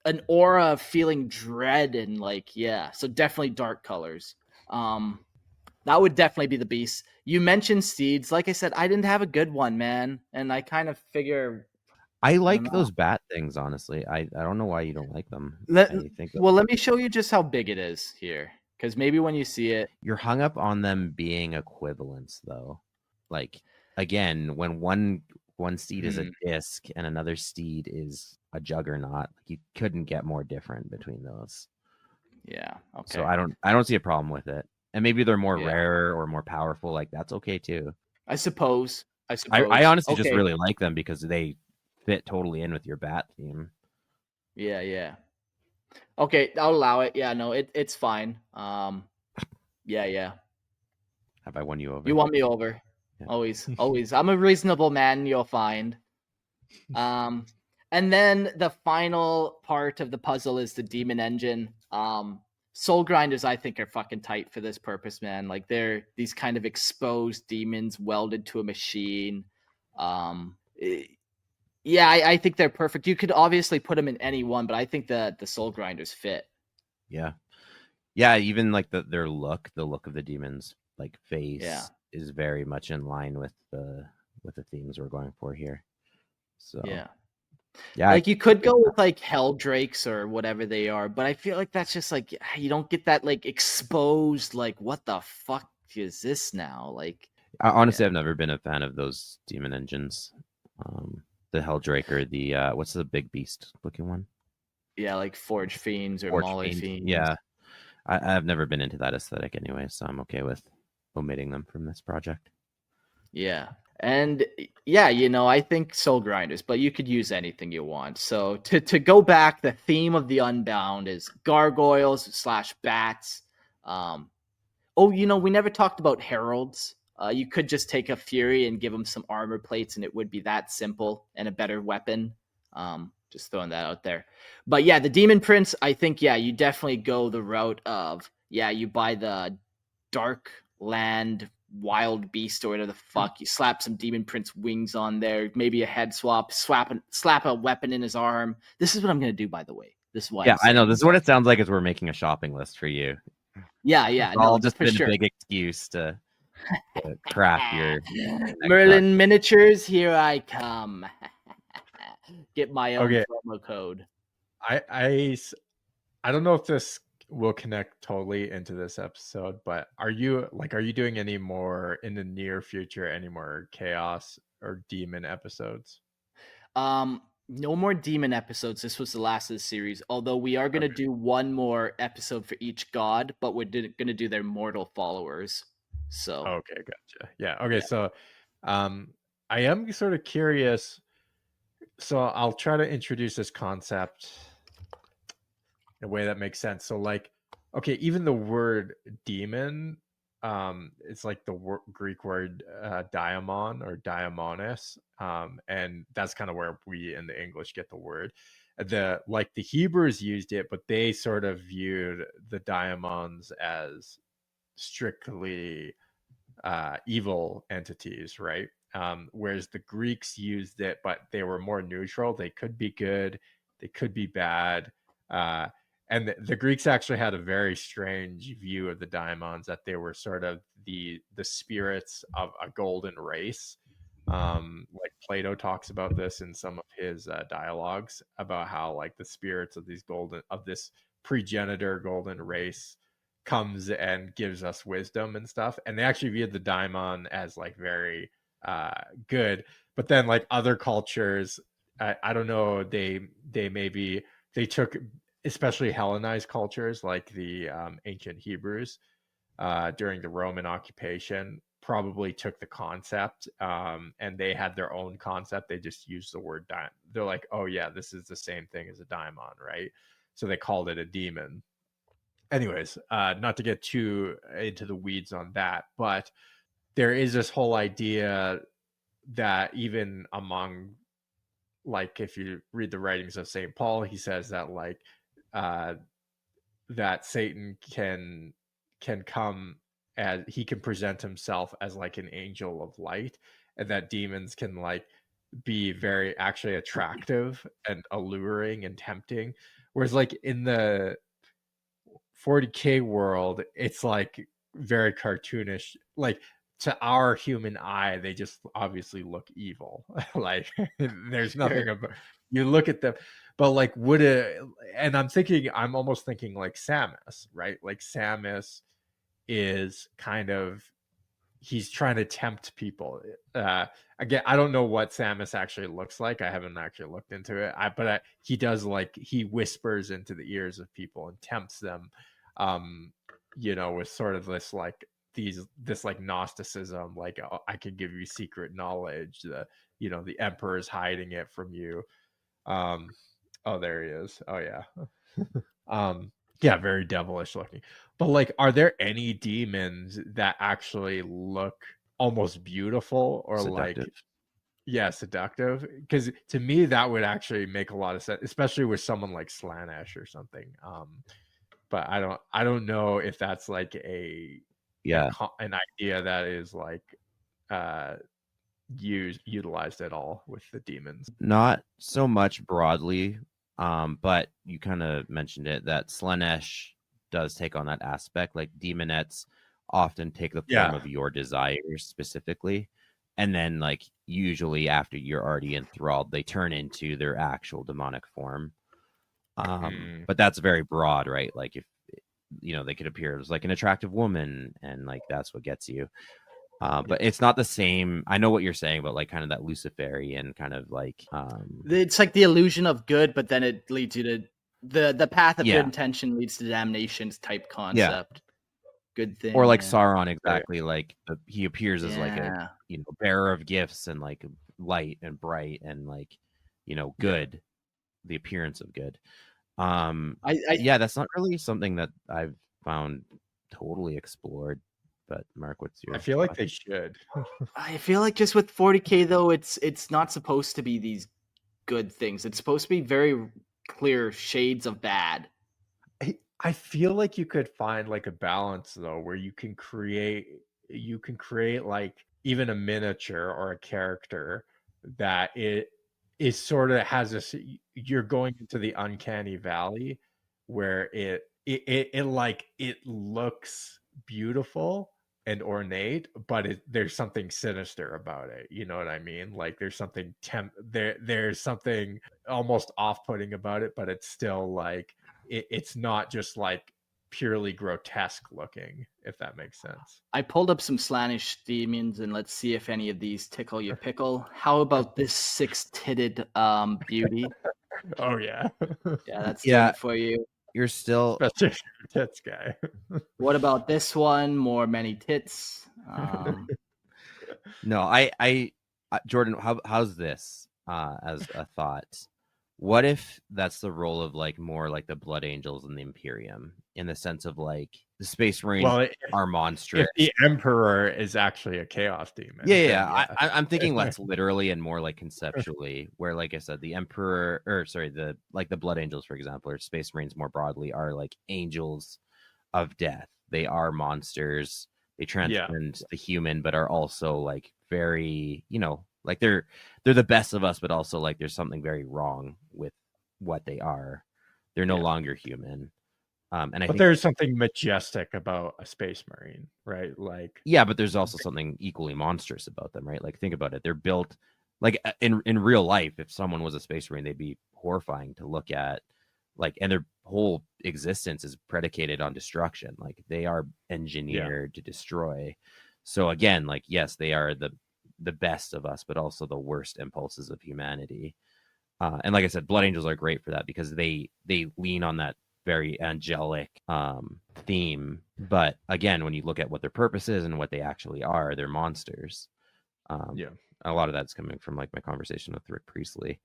Speaker 1: an aura of feeling dread and like, yeah. So definitely dark colors. That would definitely be the beast. You mentioned steeds. Like I said, I didn't have a good one, man. And I kind of figure
Speaker 2: I
Speaker 1: don't
Speaker 2: like
Speaker 1: know.
Speaker 2: those bat things, honestly. I don't know why you don't like them.
Speaker 1: let
Speaker 2: I think
Speaker 1: well, let me show you just how big it is here. Because maybe when you see it,
Speaker 2: you're hung up on them being equivalents, though. Like again, when one steed is a disc and another steed is a juggernaut, you couldn't get more different between those.
Speaker 1: yeah, okay.
Speaker 2: So I don't see a problem with it. And maybe they're more
Speaker 1: Yeah.
Speaker 2: rare or more powerful. Like that's okay too.
Speaker 1: I suppose.
Speaker 2: I honestly just
Speaker 1: Okay.
Speaker 2: really like them because they fit totally in with your bat theme.
Speaker 1: Yeah. Okay, I'll allow it. Yeah, no, it's fine. Yeah.
Speaker 2: Have I won you over?
Speaker 1: You won me over.
Speaker 2: Yeah.
Speaker 1: Always. I'm a reasonable man, you'll find. And then the final part of the puzzle is the demon engine. Soul grinders, I think, are fucking tight for this purpose, man. Like they're these kind of exposed demons welded to a machine. Yeah, I think they're perfect. You could obviously put them in any one, but I think the soul grinders fit.
Speaker 2: Yeah, even like their look, the look of the demons, like face, is very much in line with the themes we're going for here. So
Speaker 1: yeah,
Speaker 2: like
Speaker 1: you could go with like hell drakes or whatever they are, but I feel like that's just like you don't get that like exposed like what the fuck is this now? Like
Speaker 2: honestly, I've never been a fan of those demon engines. The Helldrake or the what's the big beast looking one?
Speaker 1: Yeah, like Forge Fiends or
Speaker 2: Forge
Speaker 1: Molly Fiends.
Speaker 2: Yeah, I've never been into that aesthetic anyway, so I'm okay with omitting them from this project.
Speaker 1: Yeah. And yeah, I think soul grinders, but you could use anything you want. So to go back, the theme of the Unbound is gargoyles / bats. We never talked about heralds. You could just take a fury and give him some armor plates, and it would be that simple and a better weapon. Just throwing that out there. But yeah, the Demon Prince, I think, you definitely go the route of, you buy the Dark Land Wild Beast or whatever the fuck. You slap some Demon Prince wings on there, maybe a head swap, slap a weapon in his arm. This is what I'm going to do, by the way. This is why.
Speaker 2: Yeah, I know. This is what it sounds like as we're making a shopping list for you.
Speaker 1: Yeah.
Speaker 2: It's
Speaker 1: No,
Speaker 2: all just
Speaker 1: for
Speaker 2: been
Speaker 1: sure.
Speaker 2: a big excuse to craft your
Speaker 1: Merlin miniatures. Here I come. Get my own promo code.
Speaker 3: I don't know if this will connect totally into this episode, but are you doing any more in the near future, any more chaos or demon episodes?
Speaker 1: No more demon episodes. This was the last of the series, although we are going to do one more episode for each god, but we're going to do their mortal followers. So
Speaker 3: okay, gotcha. Yeah, okay. Yeah. So I am sort of curious, so I'll try to introduce this concept in a way that makes sense. So like, okay, even the word demon, it's like the Greek word daemon or daemonis, and that's kind of where we in the English get the word. The Hebrews used it, but they sort of viewed the daemons as strictly evil entities, right? whereas the Greeks used it, but they were more neutral. They could be good, they could be bad. And the Greeks actually had a very strange view of the daemons, that they were sort of the spirits of a golden race. Like Plato talks about this in some of his dialogues, about how like the spirits of this progenitor golden race comes and gives us wisdom and stuff. And they actually viewed the daemon as like very good. But then like other cultures, I don't know, they took, especially Hellenized cultures like the ancient Hebrews during the Roman occupation, probably took the concept and they had their own concept. They just used the word they're like, oh yeah, this is the same thing as a daemon, right? So they called it a demon. Anyways, not to get too into the weeds on that, but there is this whole idea that even among, like, if you read the writings of St. Paul, he says that like that Satan can come as he can present himself as like an angel of light, and that demons can like be very actually attractive and alluring and tempting, whereas like in the 40K world, it's like very cartoonish. Like to our human eye, they just obviously look evil. Like there's nothing about, you look at them, but like and I'm almost thinking like Samus, right? Like Samus is kind of, he's trying to tempt people. Again, I don't know what Samus actually looks like. I haven't actually looked into it. But he does, like, he whispers into the ears of people and tempts them, with sort of this like this like Gnosticism, like, oh, I can give you secret knowledge. The emperor is hiding it from you. Oh, there he is. Oh yeah. Yeah, very devilish looking. But like, are there any demons that actually look almost beautiful or
Speaker 2: Seductive.
Speaker 3: like, yeah, seductive? Because to me, that would actually make a lot of sense, especially with someone like Slanesh or something. But I don't know if that's like an idea that is like utilized at all with the demons.
Speaker 2: Not so much broadly, but you kind of mentioned it, that Slanesh does take on that aspect. Like demonettes often take the form of your desires specifically, and then like usually after you're already enthralled, they turn into their actual demonic form. But that's very broad, right? Like if they could appear as like an attractive woman, and like that's what gets you. But it's not the same. I know what you're saying, but like kind of that Luciferian kind of like
Speaker 1: it's like the illusion of good, but then it leads you to the path of good intention leads to damnations type concept. Good thing.
Speaker 2: Or like Sauron, exactly. Like he appears as like a bearer of gifts and like light and bright and like good, the appearance of good. That's not really something that I've found totally explored. But Mark, what's your?
Speaker 3: I feel like they should.
Speaker 1: I feel like just with 40K though, it's not supposed to be these good things. It's supposed to be very clear shades of bad.
Speaker 3: I feel like you could find like a balance though, where you can create like even a miniature or a character that it is sort of has this. You're going into the uncanny valley where it looks beautiful and ornate, but there's something sinister about it. You know what I mean? Like there's something there's something almost off-putting about it, but it's still like it's not just like purely grotesque looking, if that makes sense.
Speaker 1: I pulled up some Slanesh demons, and let's see if any of these tickle your pickle. How about this 6-titted beauty?
Speaker 3: Oh yeah.
Speaker 1: Yeah, that's doing it for you.
Speaker 2: You're still
Speaker 3: especially tits guy.
Speaker 1: What about this one? More many tits.
Speaker 2: No, I Jordan, how's this as a thought? What if that's the role of like more like the Blood Angels and the Imperium, in the sense of like the Space Marines are monstrous.
Speaker 3: If the Emperor is actually a chaos demon.
Speaker 2: I'm thinking less literally and more like conceptually, where like I said, the Emperor, or sorry, the Blood Angels, for example, or Space Marines more broadly, are like angels of death. They are monsters. They transcend the human, but are also like very, like they're the best of us, but also like there's something very wrong with what they are. They're no longer human. And I
Speaker 3: But
Speaker 2: think
Speaker 3: there's something majestic about a space marine, right? Like,
Speaker 2: yeah, but there's also something equally monstrous about them, right? Like think about it. They're built like in real life, if someone was a space marine, they'd be horrifying to look at. Like, and their whole existence is predicated on destruction. Like they are engineered to destroy. So again, like yes, they are the best of us, but also the worst impulses of humanity. And like I said, Blood Angels are great for that because they lean on that very angelic theme. But again, when you look at what their purpose is and what they actually are, they're monsters. A lot of that's coming from like my conversation with Rick Priestley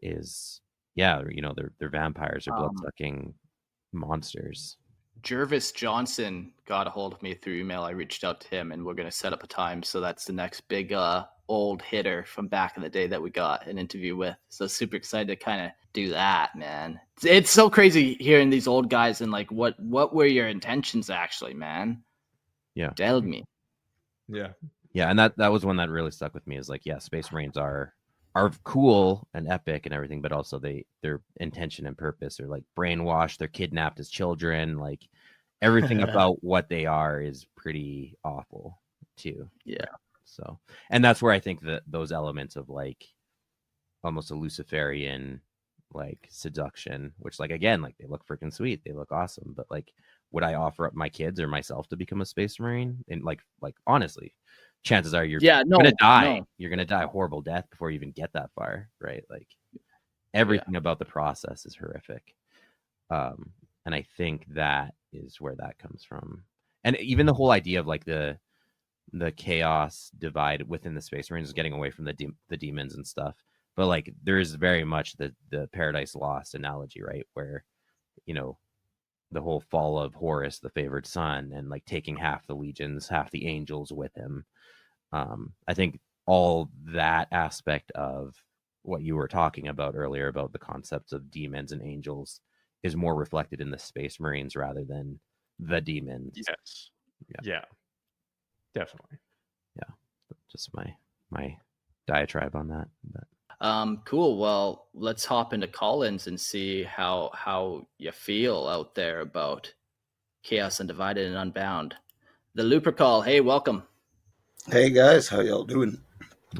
Speaker 2: is they're vampires or blood-sucking monsters.
Speaker 1: Jervis Johnson got a hold of me through email. I reached out to him, and we're going to set up a time. So that's the next big old hitter from back in the day that we got an interview with. So super excited to kind of do that, man. It's so crazy hearing these old guys and like what were your intentions actually, man?
Speaker 2: Yeah.
Speaker 1: Tell me.
Speaker 3: Yeah.
Speaker 2: Yeah, and that was one that really stuck with me is like, yeah, Space Marines are cool and epic and everything, but also their intention and purpose are like brainwashed, they're kidnapped as children, like everything about what they are is pretty awful too.
Speaker 1: Yeah.
Speaker 2: So, and that's where I think that those elements of like almost a Luciferian like seduction, which like again, like they look freaking sweet, they look awesome, but like would I offer up my kids or myself to become a Space Marine? And like honestly, chances are you're gonna die. No. You're gonna die a horrible death before you even get that far, right? Like everything about the process is horrific. And I think that is where that comes from. And even the whole idea of like the chaos divide within the Space Marines is getting away from the demons and stuff. But like there is very much the Paradise Lost analogy, right? Where, the whole fall of Horus, the favored son, and like taking half the legions, half the angels with him. I think all that aspect of what you were talking about earlier about the concepts of demons and angels is more reflected in the Space Marines rather than the demons.
Speaker 3: Yes. Yeah. Definitely.
Speaker 2: Yeah. Just my diatribe on that. But.
Speaker 1: Cool. Well, let's hop into call-ins and see how you feel out there about Chaos Undivided and Unbound. The Looper call. Hey, welcome.
Speaker 4: Hey guys, how y'all doing?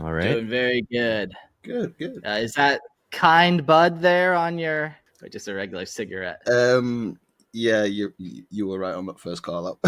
Speaker 2: All right.
Speaker 1: Doing very good.
Speaker 4: Good.
Speaker 1: Is that kind bud there on your, or just a regular cigarette?
Speaker 4: Yeah, you were right on that first call up.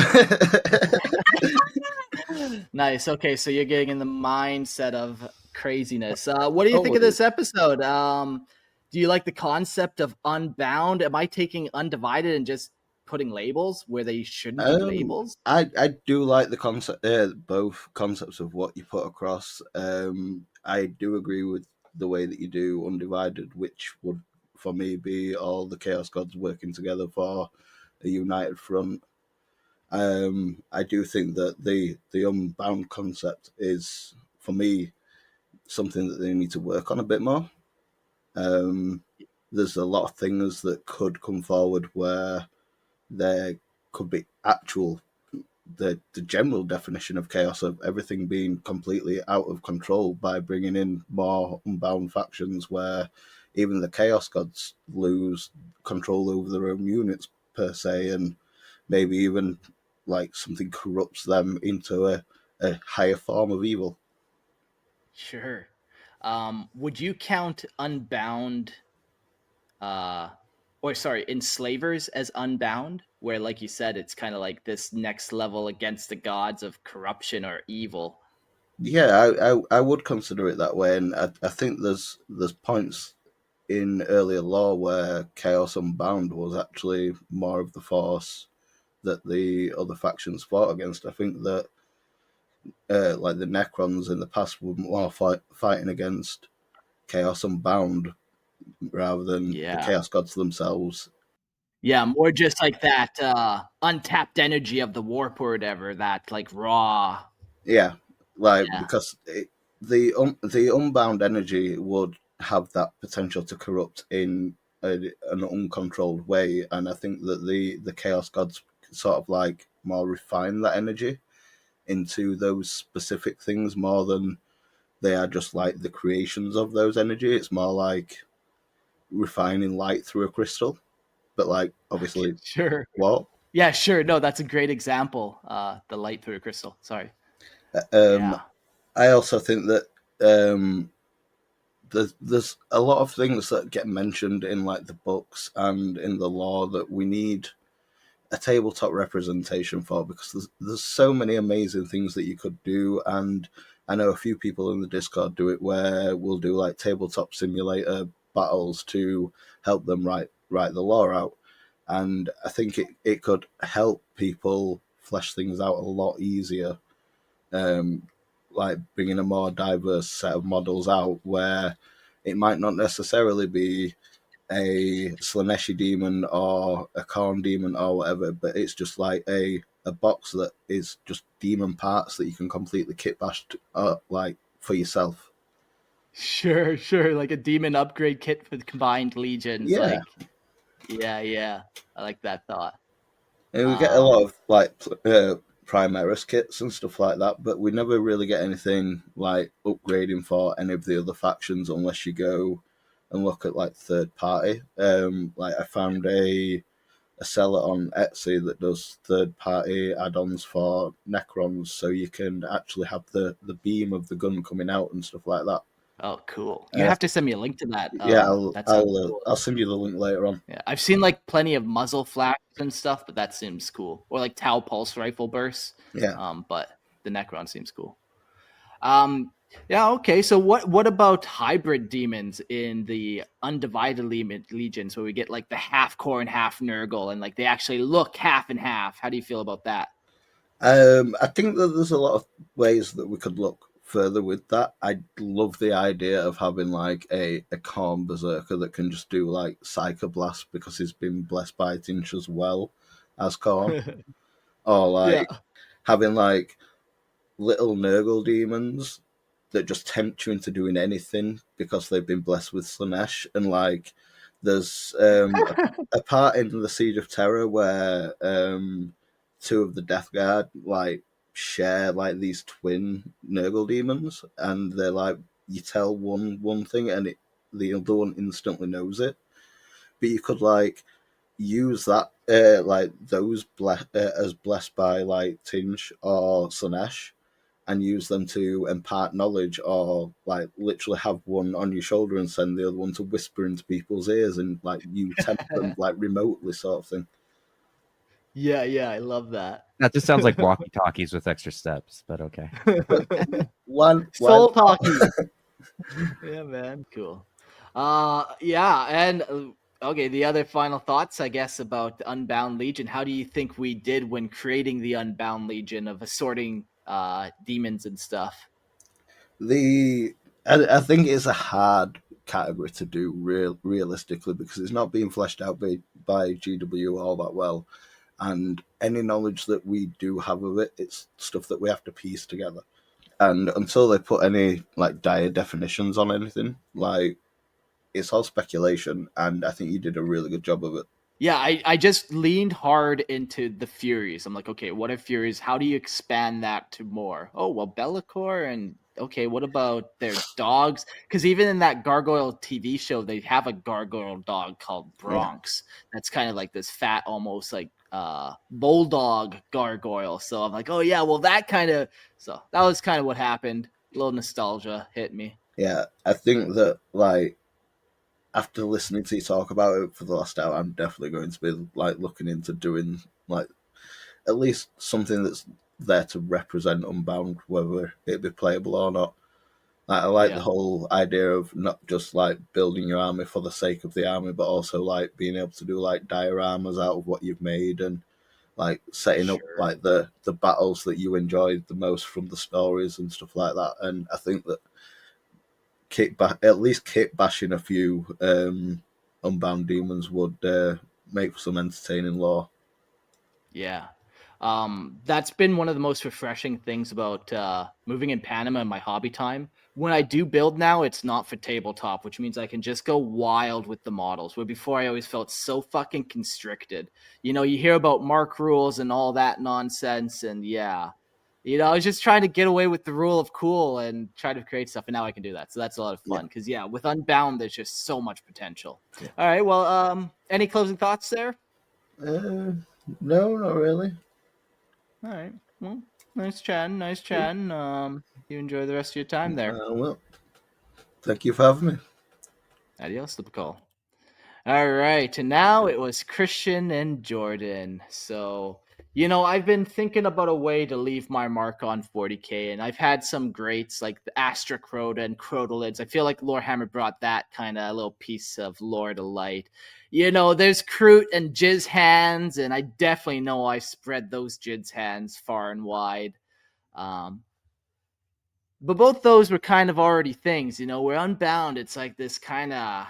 Speaker 1: Nice. Okay, so you're getting in the mindset of craziness. What do you think of this episode? Do you like the concept of Unbound? Am I taking Undivided and just putting labels where they shouldn't be labels?
Speaker 4: I do like the concept, both concepts of what you put across. I do agree with the way that you do Undivided, which would, for me, be all the Chaos Gods working together for a united front. I do think that the Unbound concept is, for me, something that they need to work on a bit more. There's a lot of things that could come forward where there could be the general definition of chaos of everything being completely out of control by bringing in more unbound factions where even the Chaos Gods lose control over their own units per se, and maybe even like something corrupts them into a higher form of evil.
Speaker 1: Sure. Would you count Unbound enslavers as Unbound, where, like you said, it's kind of like this next level against the gods of corruption or evil?
Speaker 4: Yeah, I would consider it that way, and I think there's points in earlier lore where Chaos Unbound was actually more of the force that the other factions fought against. I think that like the Necrons in the past were more fighting against Chaos Unbound rather than the Chaos Gods themselves.
Speaker 1: Yeah, more just like that untapped energy of the warp or whatever, that like raw.
Speaker 4: Yeah, because the unbound energy would have that potential to corrupt in an uncontrolled way, and I think that the Chaos Gods sort of like more refine that energy into those specific things more than they are just like the creations of those energy. It's more like refining light through a crystal, but like obviously
Speaker 1: Sure.
Speaker 4: what?
Speaker 1: Yeah, sure. No, that's a great example. The light through a crystal. Sorry.
Speaker 4: Um,
Speaker 1: Yeah.
Speaker 4: I also think that um, there's a lot of things that get mentioned in like the books and in the lore that we need a tabletop representation for, because there's so many amazing things that you could do. And I know a few people in the Discord do it, where we'll do like tabletop simulator battles to help them write the lore out. And I think it could help people flesh things out a lot easier, like bringing a more diverse set of models out, where it might not necessarily be a Slaneshi demon or a corn demon or whatever, but it's just like a box that is just demon parts that you can completely kit bash like for yourself.
Speaker 1: Sure. Like a demon upgrade kit for the combined legions.
Speaker 4: Yeah.
Speaker 1: Like, yeah. I like that thought.
Speaker 4: And we get a lot of like Primaris kits and stuff like that, but we never really get anything like upgrading for any of the other factions unless you go and look at like third party. Like I found a seller on Etsy that does third party add-ons for Necrons, so you can actually have the beam of the gun coming out and stuff like that.
Speaker 1: Oh, cool. You have to send me a link to that.
Speaker 4: Yeah,
Speaker 1: That sounds cool.
Speaker 4: I'll send you the link later on.
Speaker 1: Yeah, I've seen like plenty of muzzle flashes and stuff, but that seems cool. Or like Tau pulse rifle bursts.
Speaker 4: Yeah.
Speaker 1: But the Necron seems cool. Yeah, okay. So what about hybrid demons in the Undivided Legions, where we get like the half core and half Nurgle, and like they actually look half and half? How do you feel about that?
Speaker 4: I think that there's a lot of ways that we could look further with that. I love the idea of having like a Khorne berserker that can just do like Psychoblast because he's been blessed by Tinch as well as Khorne. Or like having like little Nurgle demons that just tempt you into doing anything because they've been blessed with Slanesh. And like there's a part in the Siege of Terror where two of the Death Guard like share like these twin Nurgle demons, and they're like, you tell one thing and the other one instantly knows it. But you could like use that like those as blessed by like Tinch or Slanesh, and use them to impart knowledge, or like literally have one on your shoulder and send the other one to whisper into people's ears, and like you tempt them like remotely, sort of thing.
Speaker 1: Yeah, I love that.
Speaker 2: That just sounds like walkie-talkies with extra steps, but okay.
Speaker 4: One
Speaker 1: Soul talkie. Yeah, man. Cool. Yeah, and okay, the other final thoughts, I guess, about the Unbound Legion. How do you think we did when creating the Unbound Legion of assorting demons and stuff?
Speaker 4: I think it's a hard category to do realistically, because it's not being fleshed out by GW all that well, and any knowledge that we do have of it, it's stuff that we have to piece together. And until they put any like dire definitions on anything, like it's all speculation, and I think you did a really good job of it.
Speaker 1: Yeah, I just leaned hard into the Furies. I'm like, okay, what are Furies? How do you expand that to more? Oh, well, Be'lakor, and okay, what about their dogs? Because even in that Gargoyle TV show, they have a gargoyle dog called Bronx. That's kind of like this fat, almost like bulldog gargoyle. So I'm like, oh yeah, well that kind of. So that was kind of what happened. A little nostalgia hit me.
Speaker 4: Yeah, I think that like after listening to you talk about it for the last hour, I'm definitely going to be like looking into doing like at least something that's there to represent Unbound, whether it be playable or not. Like, I like the whole idea of not just like building your army for the sake of the army, but also like being able to do like dioramas out of what you've made, and like setting up like the battles that you enjoyed the most from the stories and stuff like that. And I think that at least kit bashing a few Unbound demons would make for some entertaining lore.
Speaker 1: Yeah. That's been one of the most refreshing things about moving in Panama in my hobby time. When I do build now, it's not for tabletop, which means I can just go wild with the models, where before I always felt so fucking constricted. You know, you hear about mark rules and all that nonsense, and yeah. I was just trying to get away with the rule of cool and try to create stuff, and now I can do that. So that's a lot of fun because with Unbound, there's just so much potential.
Speaker 4: Yeah.
Speaker 1: All right, well, any closing thoughts there?
Speaker 4: No, not really.
Speaker 1: All right, well, nice chatting. You enjoy the rest of your time there.
Speaker 4: Well, thank you for having me.
Speaker 1: Adios, Lipicol. All right, and now it was Christian and Jordan. So, I've been thinking about a way to leave my mark on 40K, and I've had some greats like the Astra Crota and Crotalids. I feel like Lorehammer brought that kind of little piece of lore to light. There's Kroot and Jizz hands, and I definitely know I spread those Jizz hands far and wide. But both those were kind of already things, where Unbound, it's like this kind of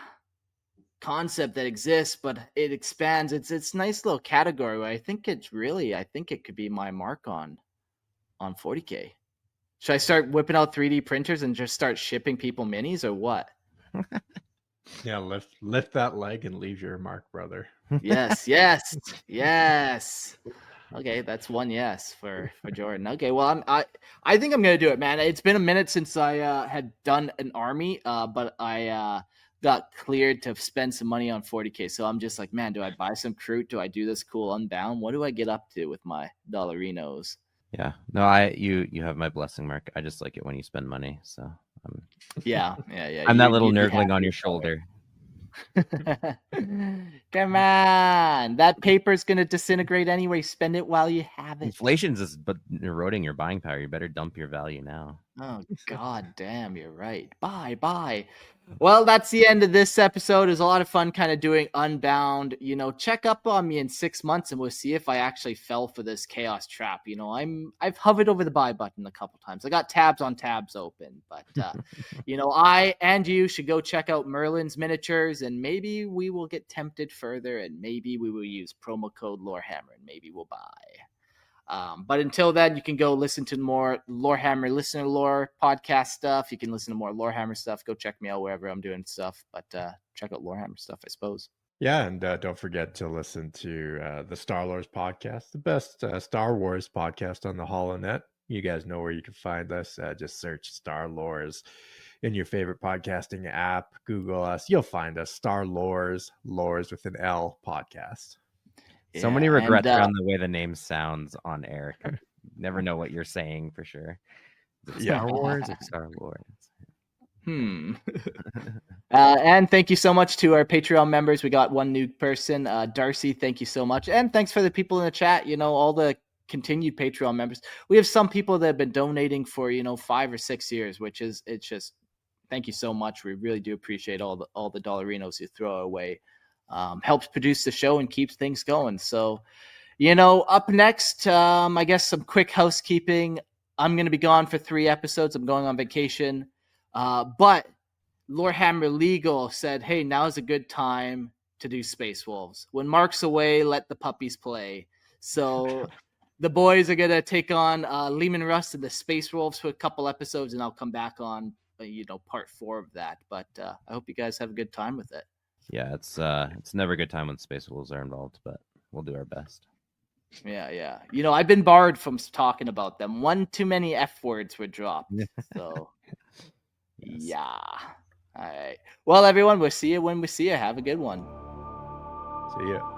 Speaker 1: concept that exists, but it expands. It's a nice little category where I think it could be my mark on 40K. Should I start whipping out 3D printers and just start shipping people minis or what?
Speaker 3: Yeah, lift that leg and leave your mark, brother.
Speaker 1: Yes. Okay, that's one yes for Jordan. Okay, well, I think I'm gonna do it, man. It's been a minute since I had done an army, but I got cleared to spend some money on 40K. So I'm just like, man, do I buy some Kroot? Do I do this cool Unbound? What do I get up to with my dollarinos?
Speaker 2: Yeah, no, you have my blessing, Mark. I just like it when you spend money. So
Speaker 1: yeah.
Speaker 2: I'm that little nerdling on your shoulder.
Speaker 1: Come on, that paper's gonna disintegrate anyway. Spend it while you have it.
Speaker 2: Inflation's just eroding your buying power. You better dump your value now.
Speaker 1: Oh god damn, you're right. Bye. Well, that's the end of this episode. It was a lot of fun kind of doing Unbound. Check up on me in 6 months and we'll see if I actually fell for this chaos trap. I've hovered over the buy button a couple times. I got tabs on tabs open, but I and you should go check out Merlin's miniatures, and maybe we will get tempted further, and maybe we will use promo code Lorehammer and maybe we'll buy. But until then, you can go listen to more Lorehammer Listener Lore podcast stuff. You can listen to more Lorehammer stuff. Go check me out wherever I'm doing stuff. But check out Lorehammer stuff, I suppose.
Speaker 3: Yeah, and don't forget to listen to the Star Wars podcast, the best Star Wars podcast on the HoloNet. You guys know where you can find us. Just search Star Lores in your favorite podcasting app. Google us. You'll find us. Star Lores with an L podcast.
Speaker 2: So many regrets around the way the name sounds on air. Never know what you're saying for sure. Is it Star Wars or Star Wars?
Speaker 1: And thank you so much to our Patreon members. We got one new person, Darcy. Thank you so much, and thanks for the people in the chat. All the continued Patreon members. We have some people that have been donating for 5 or 6 years, it's just thank you so much. We really do appreciate all the dollarinos you throw away. Helps produce the show and keeps things going. So, up next, I guess some quick housekeeping. I'm going to be gone for 3 episodes. I'm going on vacation. But Lorehammer Legal said, hey, now's a good time to do Space Wolves. When Mark's away, let the puppies play. So the boys are going to take on Lehman Russ and the Space Wolves for a couple episodes, and I'll come back on, part 4 of that. But I hope you guys have a good time with it.
Speaker 2: Yeah, it's never a good time when Space Wolves are involved, but we'll do our best.
Speaker 1: Yeah. I've been barred from talking about them. One too many F words were dropped. So, yes. Yeah. All right. Well, everyone, we'll see you when we see you. Have a good one.
Speaker 3: See ya.